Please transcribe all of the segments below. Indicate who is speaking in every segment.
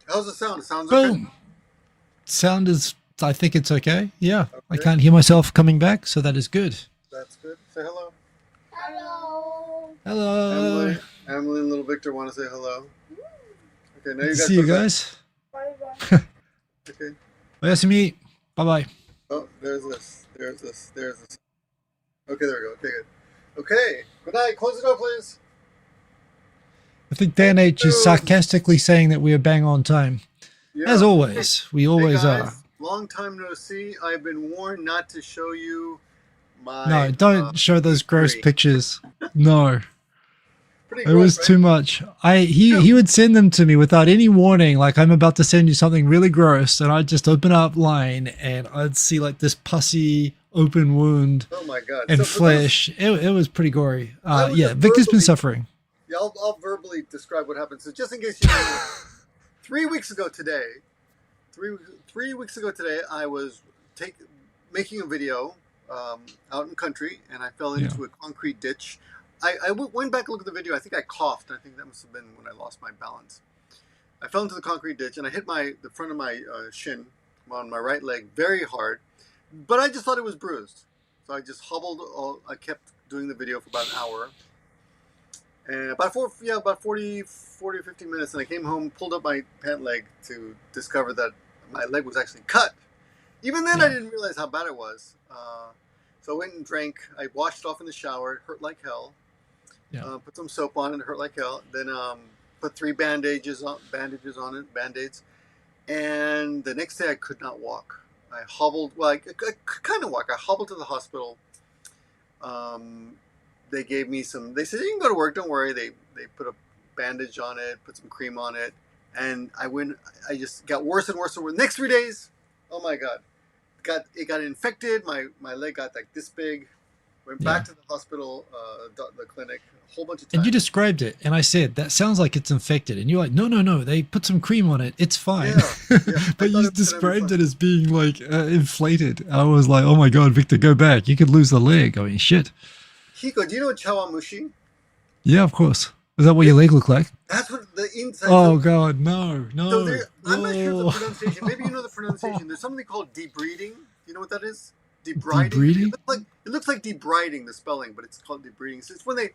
Speaker 1: How's the sound? It sounds okay?
Speaker 2: Boom. Sound is, I think it's okay. Yeah. I
Speaker 1: Okay,
Speaker 2: can't hear myself coming back, so that is good.
Speaker 1: that's good. Say hello.
Speaker 3: Hello.
Speaker 2: Hello.
Speaker 1: Emily, Emily and little Victor want to say hello. Okay, now
Speaker 2: Good
Speaker 1: you
Speaker 2: to
Speaker 1: guys
Speaker 2: see you
Speaker 1: put it back.
Speaker 2: guys.
Speaker 3: Bye bye.
Speaker 1: Okay.
Speaker 2: Oyasumi. Bye bye.
Speaker 1: Oh, there's this. There's this. There's this. Okay, there we go. Okay, good. Okay. Good night. Close the door, please.
Speaker 2: I think Dan
Speaker 1: Thank
Speaker 2: H is
Speaker 1: you.
Speaker 2: sarcastically saying that we are bang on time. As
Speaker 1: Yeah.
Speaker 2: always, we
Speaker 1: Hey
Speaker 2: always
Speaker 1: guys,
Speaker 2: are.
Speaker 1: long time no see. I've been warned not to show you
Speaker 2: No,
Speaker 1: my
Speaker 2: don't show those gross
Speaker 1: E3.
Speaker 2: pictures. No.
Speaker 1: Pretty
Speaker 2: It
Speaker 1: gross,
Speaker 2: was
Speaker 1: right?
Speaker 2: too much.
Speaker 1: Yeah.
Speaker 2: He would send them to me without any warning. Like I'm about to send you something really gross, and I'd just open up line and I'd see like this pussy open wound
Speaker 1: Oh my God.
Speaker 2: and
Speaker 1: So for those,
Speaker 2: flesh. It was pretty gory.
Speaker 1: I will
Speaker 2: Yeah,
Speaker 1: just
Speaker 2: Victor's been
Speaker 1: verbally,
Speaker 2: suffering.
Speaker 1: yeah, I'll verbally describe what happened. So just in case you don't know, 3 weeks ago today, three weeks ago today, I was making a video out in the country, and I fell
Speaker 2: Yeah.
Speaker 1: into a concrete ditch. Went back and looked at the video. I think I coughed. I think that must have been when I lost my balance. I fell into the concrete ditch, and I hit the front of my shin on my right leg very hard. But I just thought it was bruised, so I just hobbled. I kept doing the video for about an hour, and about 40 or 50 minutes, and I came home, pulled up my pant leg to discover that my leg was actually cut. Even then, I
Speaker 2: Yeah.
Speaker 1: didn't realize how bad it was. So I went and drank. I washed off in the shower. It hurt like hell.
Speaker 2: Yeah.
Speaker 1: Put some soap on it. It hurt like hell. Then put 3 bandages on it, band-aids. And the next day, I could not walk. I hobbled. Well, I could kind of walk. I hobbled to the hospital. They gave me some. They said you can go to work. Don't worry. They put a bandage on it, put some cream on it, and I went. I just got worse and worse and worse. Next 3 days, oh my God, it got infected. My leg got like this big. Went
Speaker 2: Yeah.
Speaker 1: back to the hospital, the clinic, a whole bunch of
Speaker 2: And you
Speaker 1: times.
Speaker 2: described it, and I said that sounds like it's infected, and you're like, no, no, no. They put some cream on it. It's fine.
Speaker 1: Yeah, yeah. I
Speaker 2: But
Speaker 1: thought
Speaker 2: you
Speaker 1: it was gonna be
Speaker 2: described
Speaker 1: fun.
Speaker 2: it as being like inflated. I was like, oh my god, Victor, go back. You could lose the leg. I mean, shit.
Speaker 1: Hiko, do you know chawamushi?
Speaker 2: Yeah, of course. Is that what your leg looked like?
Speaker 1: That's what the inside.
Speaker 2: Oh god, no,
Speaker 1: So
Speaker 2: no.
Speaker 1: there, I'm not sure of the
Speaker 2: Oh.
Speaker 1: pronunciation. Maybe you know the pronunciation. There's something called debreeding. You know what that is? Debriding.
Speaker 2: Debriding?
Speaker 1: It looks like debriding, the spelling, but it's called debriding. So it's when they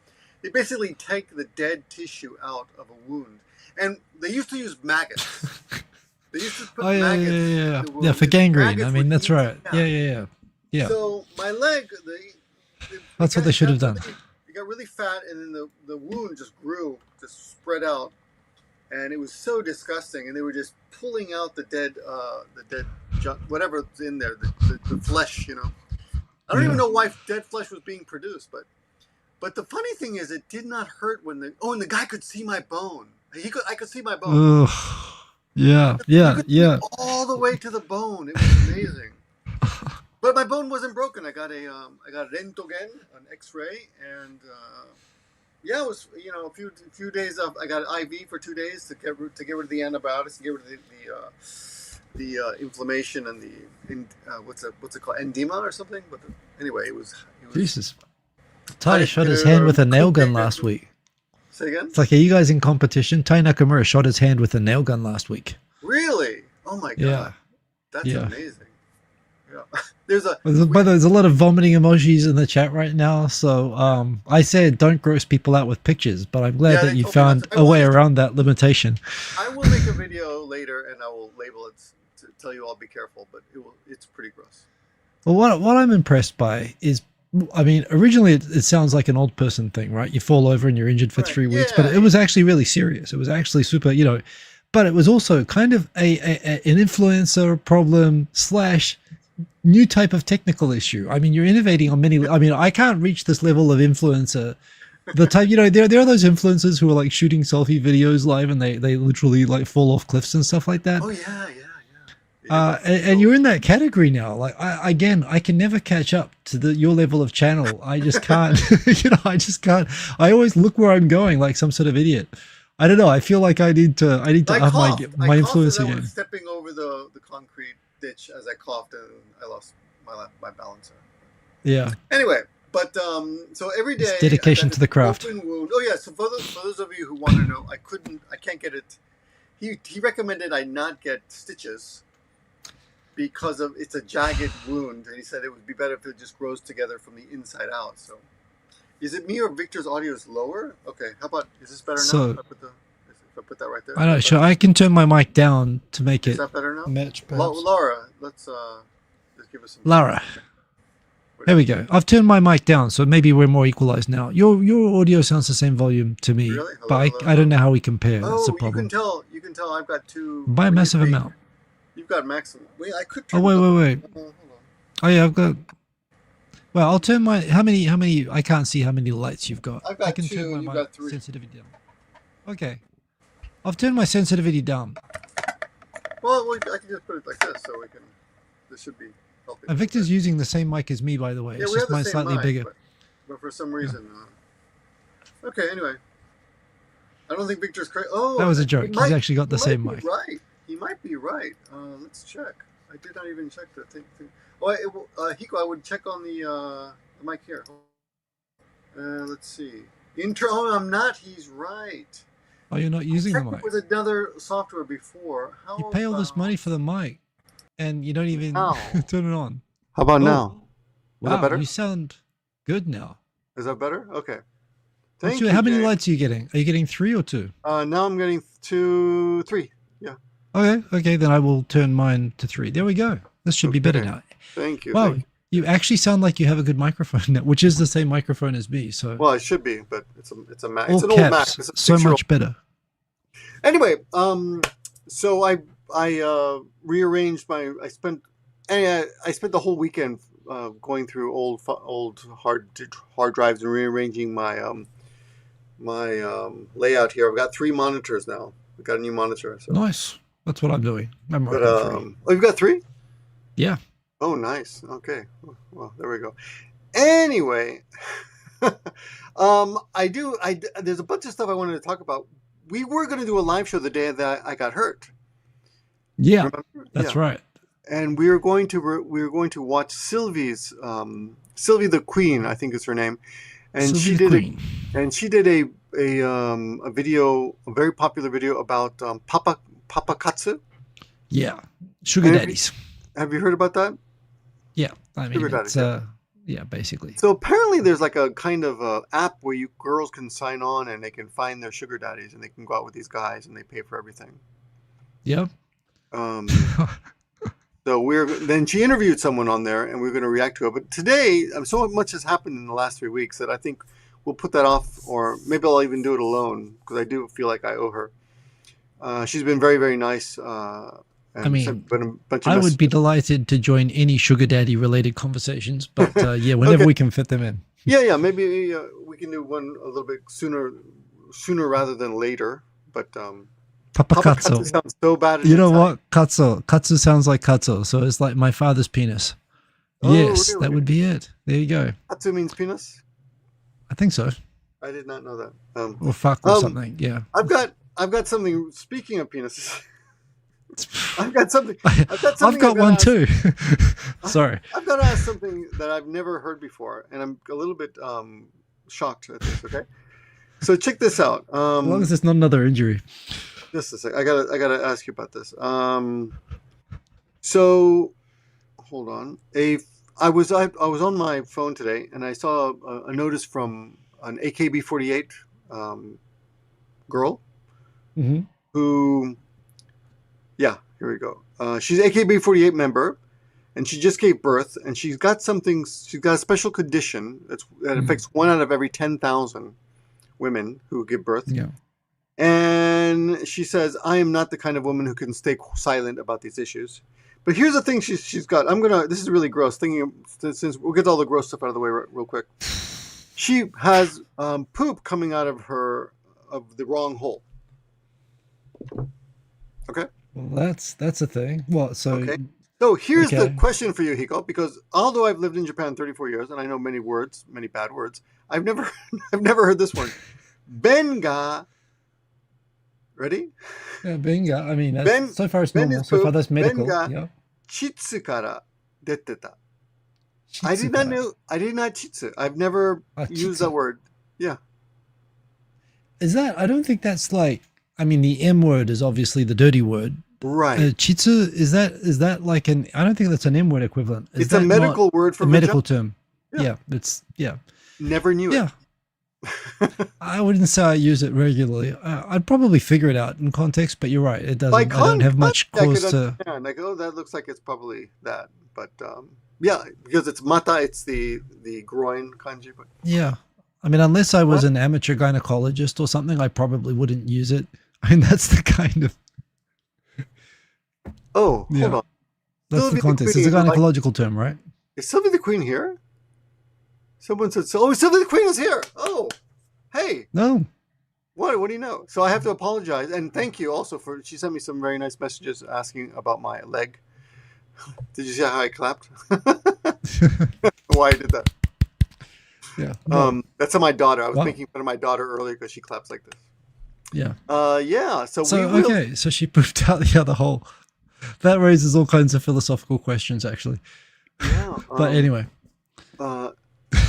Speaker 1: basically take the dead tissue out of a wound, and they used to use maggots. They used to put
Speaker 2: Oh yeah, yeah,
Speaker 1: maggots
Speaker 2: yeah,
Speaker 1: in
Speaker 2: yeah.
Speaker 1: the wound.
Speaker 2: Yeah, for
Speaker 1: and
Speaker 2: gangrene.
Speaker 1: maggots
Speaker 2: I mean,
Speaker 1: would
Speaker 2: that's
Speaker 1: eat-
Speaker 2: right. Yeah, yeah, yeah. Yeah.
Speaker 1: So my leg,
Speaker 2: That's what they should have done.
Speaker 1: It got really fat, and then the wound just grew, just spread out, and it was so disgusting. And they were just pulling out the dead junk, whatever's in there, the flesh. You know, I don't
Speaker 2: Yeah.
Speaker 1: even know why dead flesh was being produced, but the funny thing is, it did not hurt when and the guy could see my bone. I could see my bone.
Speaker 2: Ugh. Yeah,
Speaker 1: You
Speaker 2: yeah,
Speaker 1: could see
Speaker 2: yeah.
Speaker 1: all the way to the bone. It was amazing. But my bone wasn't broken. I got a rentogen, an X-ray, and yeah, it was a few days of. I got an IV for 2 days to get rid of the antibiotics, to get rid of the inflammation and what's it called, edema or something. But anyway, it was.
Speaker 2: Jesus. Tai shot his hand with a nail gun last week.
Speaker 1: Say again?
Speaker 2: It's like, are you guys in competition? Tai Nakamura shot his hand with a nail gun last week.
Speaker 1: Really? Oh my God.
Speaker 2: Yeah.
Speaker 1: That's
Speaker 2: Yeah.
Speaker 1: amazing. Yeah. There's
Speaker 2: But there's a lot of vomiting emojis in the chat right now. So I said don't gross people out with pictures, but I'm glad
Speaker 1: Yeah,
Speaker 2: that
Speaker 1: they
Speaker 2: you
Speaker 1: told me
Speaker 2: found
Speaker 1: not to.
Speaker 2: a way around that limitation.
Speaker 1: I will make a video later and I will label it to tell you all be careful, but it's pretty gross.
Speaker 2: Well, what I'm impressed by is, I mean, originally it sounds like an old person thing, right? You fall over and you're injured for
Speaker 1: Right.
Speaker 2: 3 weeks,
Speaker 1: Yeah.
Speaker 2: but it was actually really serious. It was actually super, but it was also kind of an influencer problem / new type of technical issue. I mean, you're innovating on many. I mean, I can't reach this level of influencer. The type, there are those influencers who are like shooting selfie videos live and they literally like fall off cliffs and stuff like that.
Speaker 1: Oh yeah.
Speaker 2: And you're in that category now. Like I can never catch up to your level of channel. I just can't. I just can't. I always look where I'm going like some sort of idiot. I don't know. I feel like I need to up my influence
Speaker 1: I
Speaker 2: again.
Speaker 1: was stepping over the concrete ditch as I coughed and I lost my balance.
Speaker 2: Yeah.
Speaker 1: Anyway, but so every day
Speaker 2: It's dedication
Speaker 1: I got
Speaker 2: to the
Speaker 1: this
Speaker 2: craft.
Speaker 1: open wound. Oh yeah. So for those of you who want to know, I can't get it he recommended I not get stitches because of it's a jagged wound, and he said it would be better if it just grows together from the inside out. So, is it me or Victor's audio is lower? Okay, how about is this better
Speaker 2: So-
Speaker 1: now? If I put that right there.
Speaker 2: I know. Sure, I can turn my mic down to make
Speaker 1: Is
Speaker 2: it
Speaker 1: that better now?
Speaker 2: match. Perhaps.
Speaker 1: Laura, let's just give us some.
Speaker 2: Lara. There we go. I've turned my mic down, so maybe we're more equalized now. Your audio sounds the same volume to me,
Speaker 1: Really? Hello,
Speaker 2: but
Speaker 1: hello.
Speaker 2: I don't know how we compare. That's the
Speaker 1: Oh,
Speaker 2: problem.
Speaker 1: you can tell. I've got two.
Speaker 2: By a massive amount.
Speaker 1: You've got maximum. Wait, I could.
Speaker 2: Oh, wait.
Speaker 1: Hold on.
Speaker 2: Oh yeah, I've got. Well, I'll turn my how many? I can't see how many lights you've got.
Speaker 1: I've got
Speaker 2: I can
Speaker 1: two,
Speaker 2: turn
Speaker 1: you've
Speaker 2: my
Speaker 1: got three.
Speaker 2: sensitivity down. Okay, I've turned my sensitivity down.
Speaker 1: Well, I can just put it like this, so we can. This should be healthy.
Speaker 2: And Victor's using the same mic as me, by the way.
Speaker 1: Yeah,
Speaker 2: It's
Speaker 1: we
Speaker 2: just
Speaker 1: have the
Speaker 2: mine
Speaker 1: same
Speaker 2: slightly
Speaker 1: mic,
Speaker 2: bigger.
Speaker 1: but for some reason. Okay. Anyway, I don't think Victor's crazy. Oh,
Speaker 2: That was a joke.
Speaker 1: he
Speaker 2: He's
Speaker 1: might-
Speaker 2: actually got the
Speaker 1: he
Speaker 2: same
Speaker 1: might
Speaker 2: mic.
Speaker 1: be right. He might be right. Let's check. I did not even check the thing. Oh, Hiko, I would check on the mic here. Let's see. Oh, I'm not. He's right.
Speaker 2: Oh, you're not using the
Speaker 1: Checked
Speaker 2: mic.
Speaker 1: it with another software before. How
Speaker 2: You pay all this
Speaker 1: about-
Speaker 2: money for the mic, and you don't even
Speaker 1: Ow.
Speaker 2: turn it on.
Speaker 1: How about
Speaker 2: Oh.
Speaker 1: now? Was that
Speaker 2: Wow,
Speaker 1: better?
Speaker 2: you sound good now.
Speaker 1: Is that better? Okay.
Speaker 2: What's
Speaker 1: Thank
Speaker 2: your-
Speaker 1: you,
Speaker 2: how many
Speaker 1: Jane.
Speaker 2: lights are you getting? Are you getting 3 or 2?
Speaker 1: Now I'm getting 2, 3. Yeah.
Speaker 2: Okay, then I will turn mine to 3. There we go. This should be better
Speaker 1: Okay.
Speaker 2: now.
Speaker 1: Thank you.
Speaker 2: Wow,
Speaker 1: thank
Speaker 2: you actually sound like you have a good microphone now, which is the same microphone as me. So
Speaker 1: you. Well, it should be, but it's a Mac.
Speaker 2: all
Speaker 1: It's an old Mac.
Speaker 2: caps,
Speaker 1: It's a
Speaker 2: so
Speaker 1: 6-year-old.
Speaker 2: much better.
Speaker 1: Anyway, so I rearranged my. I spent the whole weekend going through old hard drives and rearranging my layout here. I've got 3 monitors now. I've got a new monitor. So.
Speaker 2: Nice. That's what I'm doing. I'm
Speaker 1: But
Speaker 2: rocking 3.
Speaker 1: oh, you've got 3?
Speaker 2: Yeah.
Speaker 1: Oh, nice. Okay. Well, there we go. Anyway, there's a bunch of stuff I wanted to talk about. We were going to do a live show the day that I got hurt.
Speaker 2: Yeah,
Speaker 1: Remember?
Speaker 2: that's
Speaker 1: Yeah.
Speaker 2: right.
Speaker 1: And we were going to watch Sylvie's Sylvie the Queen, I think is her name, and
Speaker 2: Sylvie
Speaker 1: she
Speaker 2: the
Speaker 1: did
Speaker 2: Queen.
Speaker 1: a video, a very popular video about papakatsu.
Speaker 2: Yeah, sugar
Speaker 1: And
Speaker 2: daddies.
Speaker 1: Have you heard about that?
Speaker 2: Yeah, I mean,
Speaker 1: Sugar
Speaker 2: it's
Speaker 1: daddies,
Speaker 2: yeah, basically.
Speaker 1: So apparently there's like a kind of a app where you girls can sign on and they can find their sugar daddies and they can go out with these guys and they pay for everything.
Speaker 2: Yep.
Speaker 1: So then she interviewed someone on there and we're going to react to it. But today, so much has happened in the last 3 weeks that I think we'll put that off, or maybe I'll even do it alone because I do feel like I owe her. She's been very, very nice. And
Speaker 2: I mean,
Speaker 1: sent a bunch of
Speaker 2: I would
Speaker 1: messages.
Speaker 2: be delighted to join any sugar daddy related conversations, but yeah, whenever
Speaker 1: Okay.
Speaker 2: we can fit them in.
Speaker 1: Yeah, maybe we can do one a little bit sooner rather than later. But
Speaker 2: Papakatsu.
Speaker 1: papakatsu sounds so bad.
Speaker 2: You know
Speaker 1: Italian.
Speaker 2: what? Katsu. Katsu sounds like katsu, so it's like my father's penis.
Speaker 1: Oh,
Speaker 2: Yes,
Speaker 1: really?
Speaker 2: that would be it. There you go.
Speaker 1: Katsu means penis.
Speaker 2: I think so.
Speaker 1: I did not know that.
Speaker 2: Or fuck or
Speaker 1: Um,
Speaker 2: something. Yeah.
Speaker 1: I've got something. Speaking of penises, I've got something. I've got something.
Speaker 2: I've got one
Speaker 1: ask.
Speaker 2: too. Sorry.
Speaker 1: I've got to ask something that I've never heard before, and I'm a little bit shocked at this. Okay, so check this out.
Speaker 2: As long as it's not another injury.
Speaker 1: Just a sec. I gotta ask you about this. So hold on. I was on my phone today, and I saw a notice from an AKB48 girl
Speaker 2: Hmm.
Speaker 1: who, yeah, here we go. She's an AKB48 member, and she just gave birth, and she's got a special condition that affects 1 out of every 10,000 women who give birth.
Speaker 2: Yeah.
Speaker 1: And she says, I am not the kind of woman who can stay silent about these issues. But here's the thing she's got. This is really gross. Since we'll get all the gross stuff out of the way real quick. She has poop coming out of the wrong hole. Okay.
Speaker 2: Well, that's a thing. What? So
Speaker 1: Okay. So here's the
Speaker 2: Okay.
Speaker 1: question for you, Hiko, because although I've lived in Japan 34 years and I know many words, many bad words, I've never heard this one. Benga. Ready?
Speaker 2: yeah, bingo. I mean,
Speaker 1: Ben-
Speaker 2: so far it's
Speaker 1: Ben
Speaker 2: normal.
Speaker 1: is
Speaker 2: So far
Speaker 1: poop.
Speaker 2: that's medical.
Speaker 1: Ben
Speaker 2: Yeah.
Speaker 1: Chitsu kara deteta. I did not
Speaker 2: Shitsukara.
Speaker 1: know. I did not chitsu. I've never
Speaker 2: Ah,
Speaker 1: used
Speaker 2: chitsu.
Speaker 1: that word. Yeah.
Speaker 2: Is that? I don't think that's like. I mean, the M word is obviously the dirty word.
Speaker 1: Right.
Speaker 2: Chitsu, is that like an? I don't think that's an M word equivalent. Is
Speaker 1: It's a
Speaker 2: that
Speaker 1: medical
Speaker 2: not
Speaker 1: word for
Speaker 2: a medical
Speaker 1: vagina.
Speaker 2: term? Yeah, it's yeah.
Speaker 1: Never knew
Speaker 2: Yeah.
Speaker 1: it.
Speaker 2: I wouldn't say I use it regularly. I'd probably figure it out in context, but you're right. It
Speaker 1: By
Speaker 2: doesn't. I don't have much
Speaker 1: I could
Speaker 2: cause to.
Speaker 1: understand. Like, oh, that looks like it's probably that. But yeah, because it's mata, it's the groin kanji. But
Speaker 2: Yeah. I mean, unless I was an amateur gynecologist or something, I probably wouldn't use it. I mean, that's the kind of.
Speaker 1: oh,
Speaker 2: Yeah.
Speaker 1: hold on.
Speaker 2: That's
Speaker 1: Sylvie
Speaker 2: the context. It's a
Speaker 1: Queen, like,
Speaker 2: gynecological term, right?
Speaker 1: is Sylvie the Queen here? Someone said, "Oh, Sylvie the Queen is here." Oh, hey.
Speaker 2: No.
Speaker 1: What do you know? So I have to apologize and thank you also for. She sent me some very nice messages asking about my leg. Did you see how I clapped? Why I did that?
Speaker 2: Yeah. No.
Speaker 1: That's on my daughter. I was
Speaker 2: Wow.
Speaker 1: making fun of my daughter earlier because she claps like this.
Speaker 2: Yeah.
Speaker 1: Yeah. So
Speaker 2: So
Speaker 1: we will.
Speaker 2: okay, so she pooped out the other hole. That raises all kinds of philosophical questions, actually.
Speaker 1: Yeah.
Speaker 2: But anyway,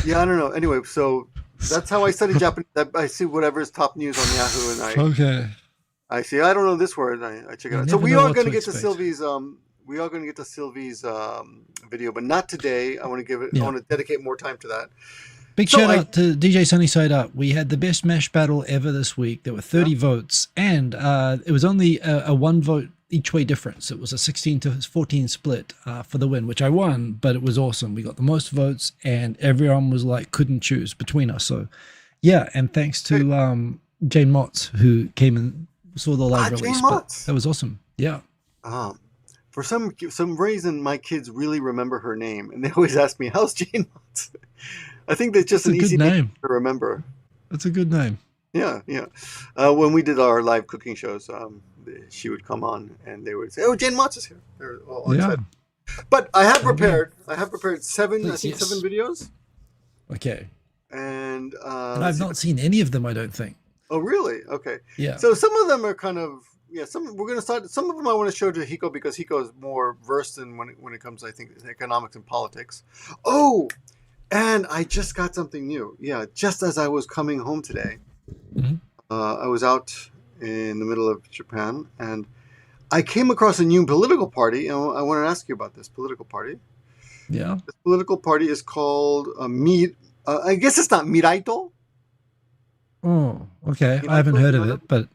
Speaker 1: Yeah, I don't know. Anyway, so that's how I study Japanese. I see whatever is top news on Yahoo, and
Speaker 2: okay.
Speaker 1: I see. I don't know this word. I check it
Speaker 2: You
Speaker 1: out. So
Speaker 2: never
Speaker 1: we
Speaker 2: know
Speaker 1: are
Speaker 2: what
Speaker 1: going to
Speaker 2: to
Speaker 1: get to
Speaker 2: expect.
Speaker 1: Sylvie's. We are going to get to Sylvie's video, but not today. I want to give it.
Speaker 2: Yeah.
Speaker 1: I want to dedicate more time to that.
Speaker 2: Big
Speaker 1: So
Speaker 2: shout
Speaker 1: I-
Speaker 2: out to DJ Sunny Side Up. We had the best Mash battle ever this week. There were 30 votes, and it was only a one vote each way difference. It was a 16 to 14 split for the win, which I won, but it was awesome. We got the most votes, and everyone was like, couldn't choose between us. So, yeah, and thanks to Jane Motz, who came and saw the live
Speaker 1: Jane
Speaker 2: release. But
Speaker 1: Motz.
Speaker 2: that was awesome. Yeah.
Speaker 1: For some reason, my kids really remember her name, and they always ask me, "How's Jane Motz?" I think that's just
Speaker 2: That's a
Speaker 1: an
Speaker 2: good
Speaker 1: easy
Speaker 2: name.
Speaker 1: to remember.
Speaker 2: That's a good name.
Speaker 1: Yeah, yeah. When we did our live cooking shows, she would come on, and they would say, "Oh, Jane Motz is here." They're all
Speaker 2: Yeah.
Speaker 1: excited. But I have prepared. I have prepared seven. I
Speaker 2: Please,
Speaker 1: think
Speaker 2: yes.
Speaker 1: 7 videos,
Speaker 2: Okay.
Speaker 1: and
Speaker 2: And I've not seen any of them, I don't think.
Speaker 1: Oh, really? Okay.
Speaker 2: Yeah.
Speaker 1: So some of them are kind of Some we're gonna start. Some of them I want to show to Hiko because Hiko is more versed in when it comes, I think, economics and politics. Oh, and I just got something new. Yeah, just as I was coming home today, I was out in the middle of Japan and I came across a new political party. And I want to ask you about this political party.
Speaker 2: Yeah.
Speaker 1: This political party is called I guess it's not Miraito.
Speaker 2: Oh, okay.
Speaker 1: You
Speaker 2: I haven't
Speaker 1: know,
Speaker 2: heard of it, but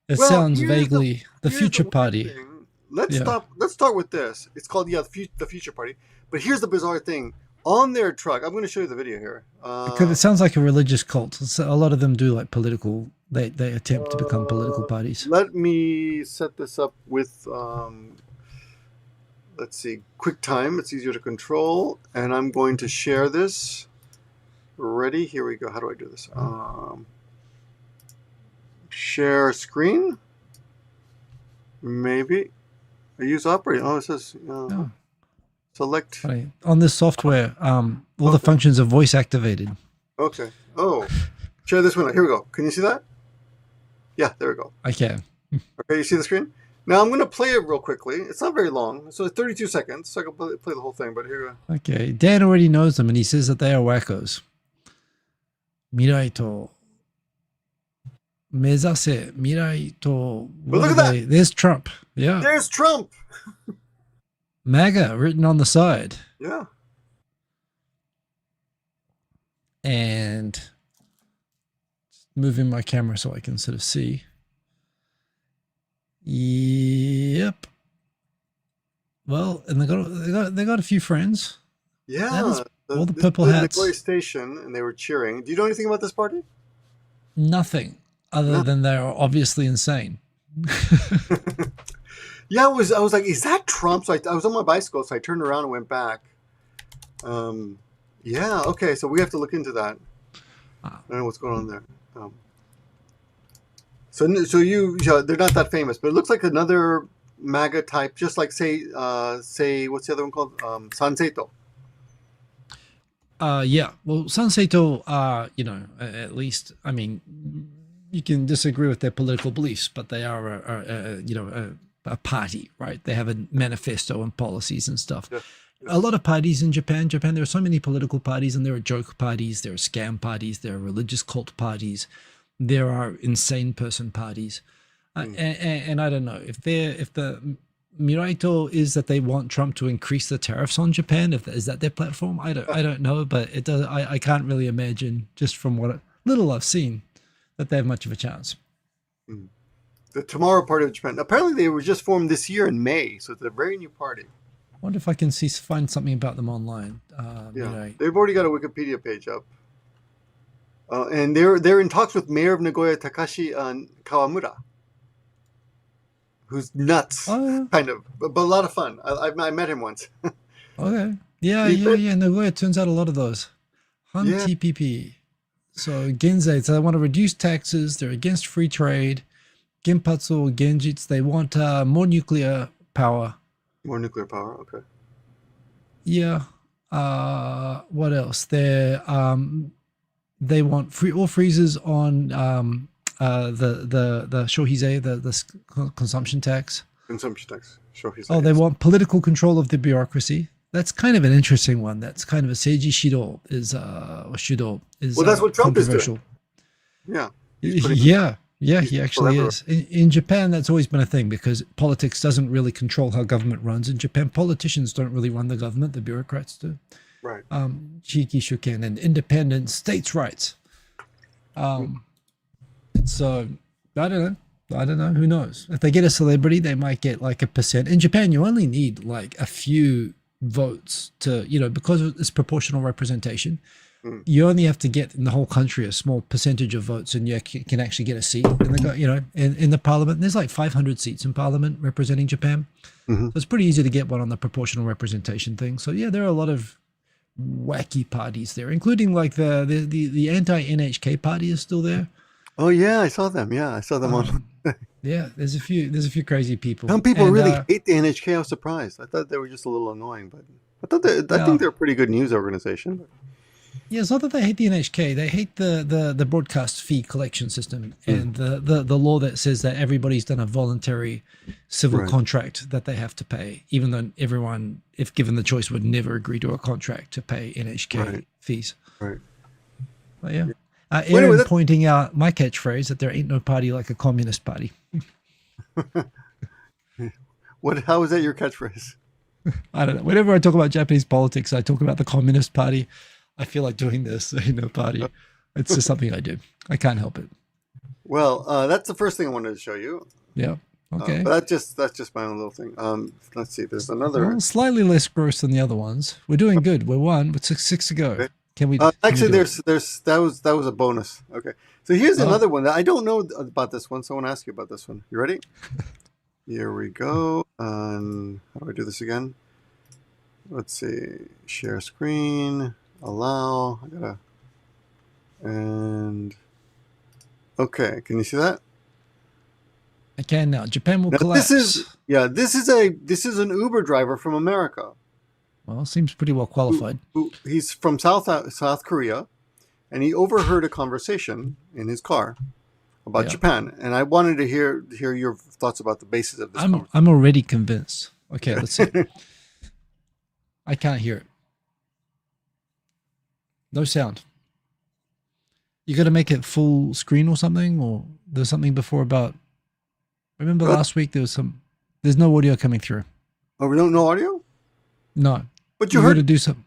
Speaker 2: it
Speaker 1: Well,
Speaker 2: sounds
Speaker 1: here's
Speaker 2: vaguely the
Speaker 1: here's
Speaker 2: Future
Speaker 1: weird
Speaker 2: Party.
Speaker 1: thing. Let's
Speaker 2: Yeah.
Speaker 1: start with this. It's called the Future Party. But here's the bizarre thing. On their truck, I'm going to show you the video here.
Speaker 2: Because it sounds like a religious cult. So a lot of them do like political. They attempt to become political parties.
Speaker 1: Let me set this up with let's see, QuickTime. It's easier to control, and I'm going to share this. Ready? Here we go. How do I do this? Share screen. Maybe. I use operating. Oh, it says select.
Speaker 2: Funny. On this software, all the functions are voice activated.
Speaker 1: Okay. Oh, share this window. Here we go. Can you see that? Yeah, there we go.
Speaker 2: I can.
Speaker 1: Okay, you see the screen? Now I'm going to play it real quickly. It's not very long. So it's 32 seconds. So I can play the whole thing, but here we go.
Speaker 2: Okay. Dan already knows them, and he says that they are wackos. Mirai to mezase. Mirai to.
Speaker 1: But look at that.
Speaker 2: There's Trump. Yeah.
Speaker 1: There's Trump.
Speaker 2: MAGA written on the side.
Speaker 1: Yeah.
Speaker 2: And moving my camera so I can sort of see. Yep. Well, and they got a few friends.
Speaker 1: Yeah.
Speaker 2: That is all the purple hats.
Speaker 1: The station, and they were cheering. Do you know anything about this party?
Speaker 2: Nothing other than they are obviously insane.
Speaker 1: Yeah, I was like, is that Trump? So I was on my bicycle, so I turned around and went back. Yeah, okay, so we have to look into that. I don't know what's going on there. So they're not that famous, but it looks like another MAGA type, just like say what's the other one called? Sanseito.
Speaker 2: Yeah. Well, Sanseito, at least, I mean, you can disagree with their political beliefs, but they are a party, right? They have a manifesto and policies and stuff.
Speaker 1: Yeah.
Speaker 2: A lot of parties in Japan, there are so many political parties, and there are joke parties, there are scam parties, there are religious cult parties, there are insane person parties. And I don't know if the Miraito is that they want Trump to increase the tariffs on Japan. If is that their platform, I don't know, but it does. I can't really imagine just from what little I've seen that they have much of a chance.
Speaker 1: The Tomorrow Party of Japan. Apparently, they were just formed this year in May, so it's a very new party.
Speaker 2: I wonder if I can find something about them online.
Speaker 1: They've already got a Wikipedia page up, and they're in talks with Mayor of Nagoya Takashi Kawamura, who's nuts, kind of, but a lot of fun. I met him once.
Speaker 2: Okay, yeah. Nagoya turns out a lot of those. TPP. So Genzei, so they want to reduce taxes. They're against free trade. Genpatsu, Genjitsu, they want more nuclear power.
Speaker 1: More nuclear power, okay.
Speaker 2: Yeah. What else? They want all freezes on the shohizei, the consumption tax.
Speaker 1: Consumption tax. Shohizei.
Speaker 2: Oh, they want political control of the bureaucracy. That's kind of an interesting one. That's kind of a seiji shido is
Speaker 1: well, that's what Trump is doing. Yeah.
Speaker 2: Yeah, he actually is. In Japan, that's always been a thing because politics doesn't really control how government runs. In Japan, politicians don't really run the government, the bureaucrats do.
Speaker 1: Right.
Speaker 2: Chiki shuken and independent states' rights. So, I don't know. Who knows? If they get a celebrity, they might get like a percent. In Japan, you only need like a few votes to, because it's proportional representation. You only have to get in the whole country a small percentage of votes, and you can actually get a seat in the parliament. There's like 500 seats in parliament representing Japan, so it's pretty easy to get one on the proportional representation thing. So yeah, there are a lot of wacky parties there, including like the anti-NHK party is still there.
Speaker 1: Oh yeah, I saw them. Yeah, I saw them on.
Speaker 2: Yeah, there's a few crazy people.
Speaker 1: Some people really hate the NHK. I was surprised. I thought they were just a little annoying, but I think they're a pretty good news organization. But.
Speaker 2: Yeah, it's not that they hate the NHK. They hate the broadcast fee collection system and the law that says that everybody's done a voluntary civil contract that they have to pay, even though everyone, if given the choice, would never agree to a contract to pay NHK fees. Right. But yeah. Aaron pointing out my catchphrase that there ain't no party like a communist party.
Speaker 1: How is that your catchphrase?
Speaker 2: I don't know. Whenever I talk about Japanese politics, I talk about the Communist Party. I feel like doing this, party. It's just something I do. I can't help it.
Speaker 1: Well, that's the first thing I wanted to show you.
Speaker 2: Yeah. Okay.
Speaker 1: But that's just my own little thing. Let's see. There's another.
Speaker 2: Well, slightly less gross than the other ones. We're doing good. We're one with six to go. Okay. Can we?
Speaker 1: Actually, that was a bonus. Okay. So here's another one that I don't know about this one. So I want to ask you about this one. You ready? Here we go. How do I do this again? Let's see. Share screen. Allow. Okay. Can you see that?
Speaker 2: I can now. Japan will collapse.
Speaker 1: This is an Uber driver from America.
Speaker 2: Well, seems pretty well qualified.
Speaker 1: He's from South Korea, and he overheard a conversation in his car about Japan, and I wanted to hear your thoughts about the basis of this.
Speaker 2: I'm already convinced. Okay, let's see. I can't hear it. No sound. You got to make it full screen or something, or there's something before about. Remember last week there's no audio coming through.
Speaker 1: Oh, we don't know audio?
Speaker 2: No.
Speaker 1: But you heard
Speaker 2: to do something.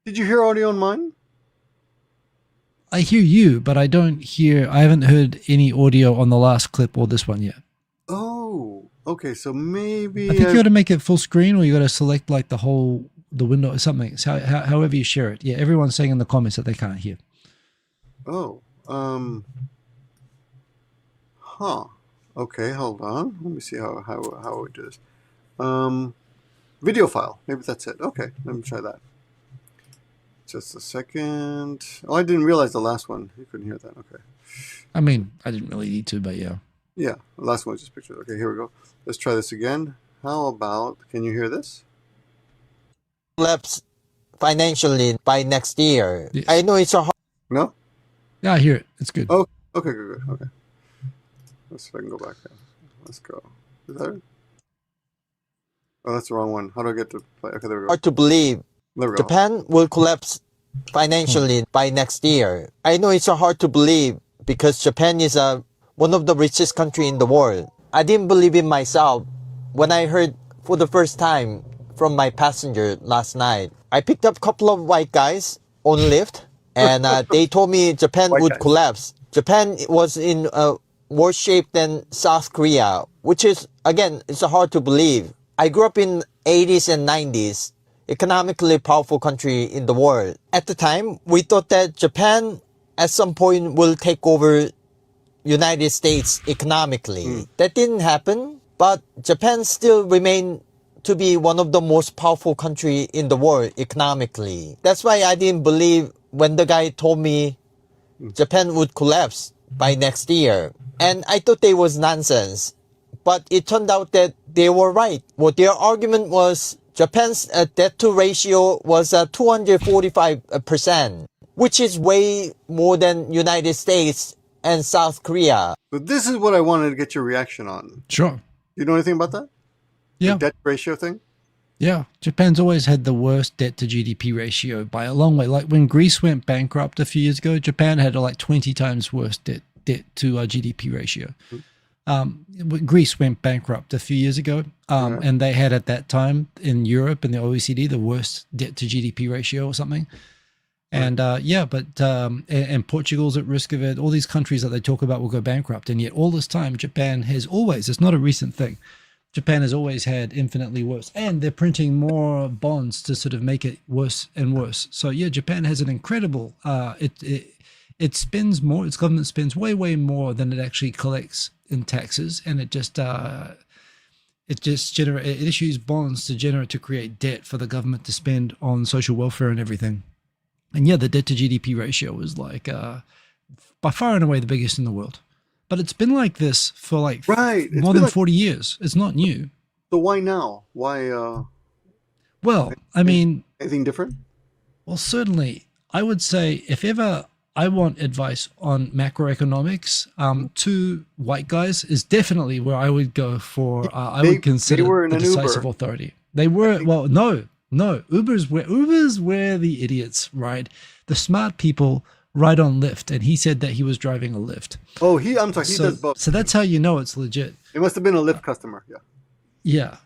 Speaker 1: Did you hear audio on mine?
Speaker 2: I hear you, but I haven't heard any audio on the last clip or this one yet.
Speaker 1: Oh, okay. So maybe
Speaker 2: I think you got to make it full screen, or you got to select like the window or something. It's however you share it. Yeah, everyone's saying in the comments that they can't hear.
Speaker 1: Oh, okay, hold on. Let me see how we do this. Video file. Maybe that's it. Okay, let me try that. Just a second. Oh, I didn't realize the last one. You couldn't hear that. Okay.
Speaker 2: I mean, I didn't really need to, but yeah.
Speaker 1: Yeah, the last one was just pictures. Okay, here we go. Let's try this again. How about, can you hear this?
Speaker 4: Collapse financially by next year.
Speaker 2: Yes.
Speaker 4: I know it's a hard.
Speaker 1: No?
Speaker 2: Yeah, I hear it. It's good.
Speaker 1: Oh, okay, good. Okay. Let's see if I can go back there. Let's go. Is that it? Oh, that's the wrong one. How do I get to play? Okay, there we go.
Speaker 4: Hard to believe.
Speaker 1: There we go.
Speaker 4: Japan will collapse financially by next year. I know it's hard to believe because Japan is one of the richest country in the world. I didn't believe in myself when I heard for the first time from my passenger last night. I picked up a couple of white guys on Lyft, and they told me Japan
Speaker 1: White
Speaker 4: would
Speaker 1: guys.
Speaker 4: collapse. Japan was in worse shape than South Korea, which is, again, it's hard to believe. I grew up in 80s and 90s, economically powerful country in the world. At the time, we thought that Japan at some point will take over United States economically. That didn't happen, but Japan still remained to be one of the most powerful country in the world economically. That's why I didn't believe when the guy told me Japan would collapse by next year. And I thought they was nonsense. But it turned out that they were right. Well, their argument was Japan's debt to ratio was 245%, which is way more than United States and South Korea.
Speaker 1: So this is what I wanted to get your reaction on.
Speaker 2: Sure.
Speaker 1: You know anything about that?
Speaker 2: Yeah.
Speaker 1: The debt ratio thing?
Speaker 2: Yeah. Japan's always had the worst debt to GDP ratio by a long way. Like when Greece went bankrupt a few years ago, Japan had like 20 times worse debt to GDP ratio. Greece went bankrupt a few years ago, and they had at that time in Europe and the OECD the worst debt to GDP ratio or something. And and Portugal's at risk of it. All these countries that they talk about will go bankrupt, and yet all this time Japan has always, it's not a recent thing, Japan has always had infinitely worse, and they're printing more bonds to sort of make it worse and worse. So yeah, Japan has an incredible it spends more, its government spends way more than it actually collects in taxes, and it issues bonds to create debt for the government to spend on social welfare and everything. And yeah, the debt to GDP ratio is like by far and away the biggest in the world. But it's been like this for like more than 40 years. It's not new.
Speaker 1: So why now? Why?
Speaker 2: Well, I mean,
Speaker 1: anything different?
Speaker 2: Well, certainly, I would say if ever I want advice on macroeconomics, two white guys is definitely where I would go for. I would consider the decisive authority. They were, well, no. Uber's where the idiots ride. The smart people ride on Lyft, and he said that he was driving a Lyft.
Speaker 1: Oh, I'm sorry, he does both.
Speaker 2: So that's how you know it's legit.
Speaker 1: It must have been a Lyft customer, yeah.
Speaker 2: Yeah.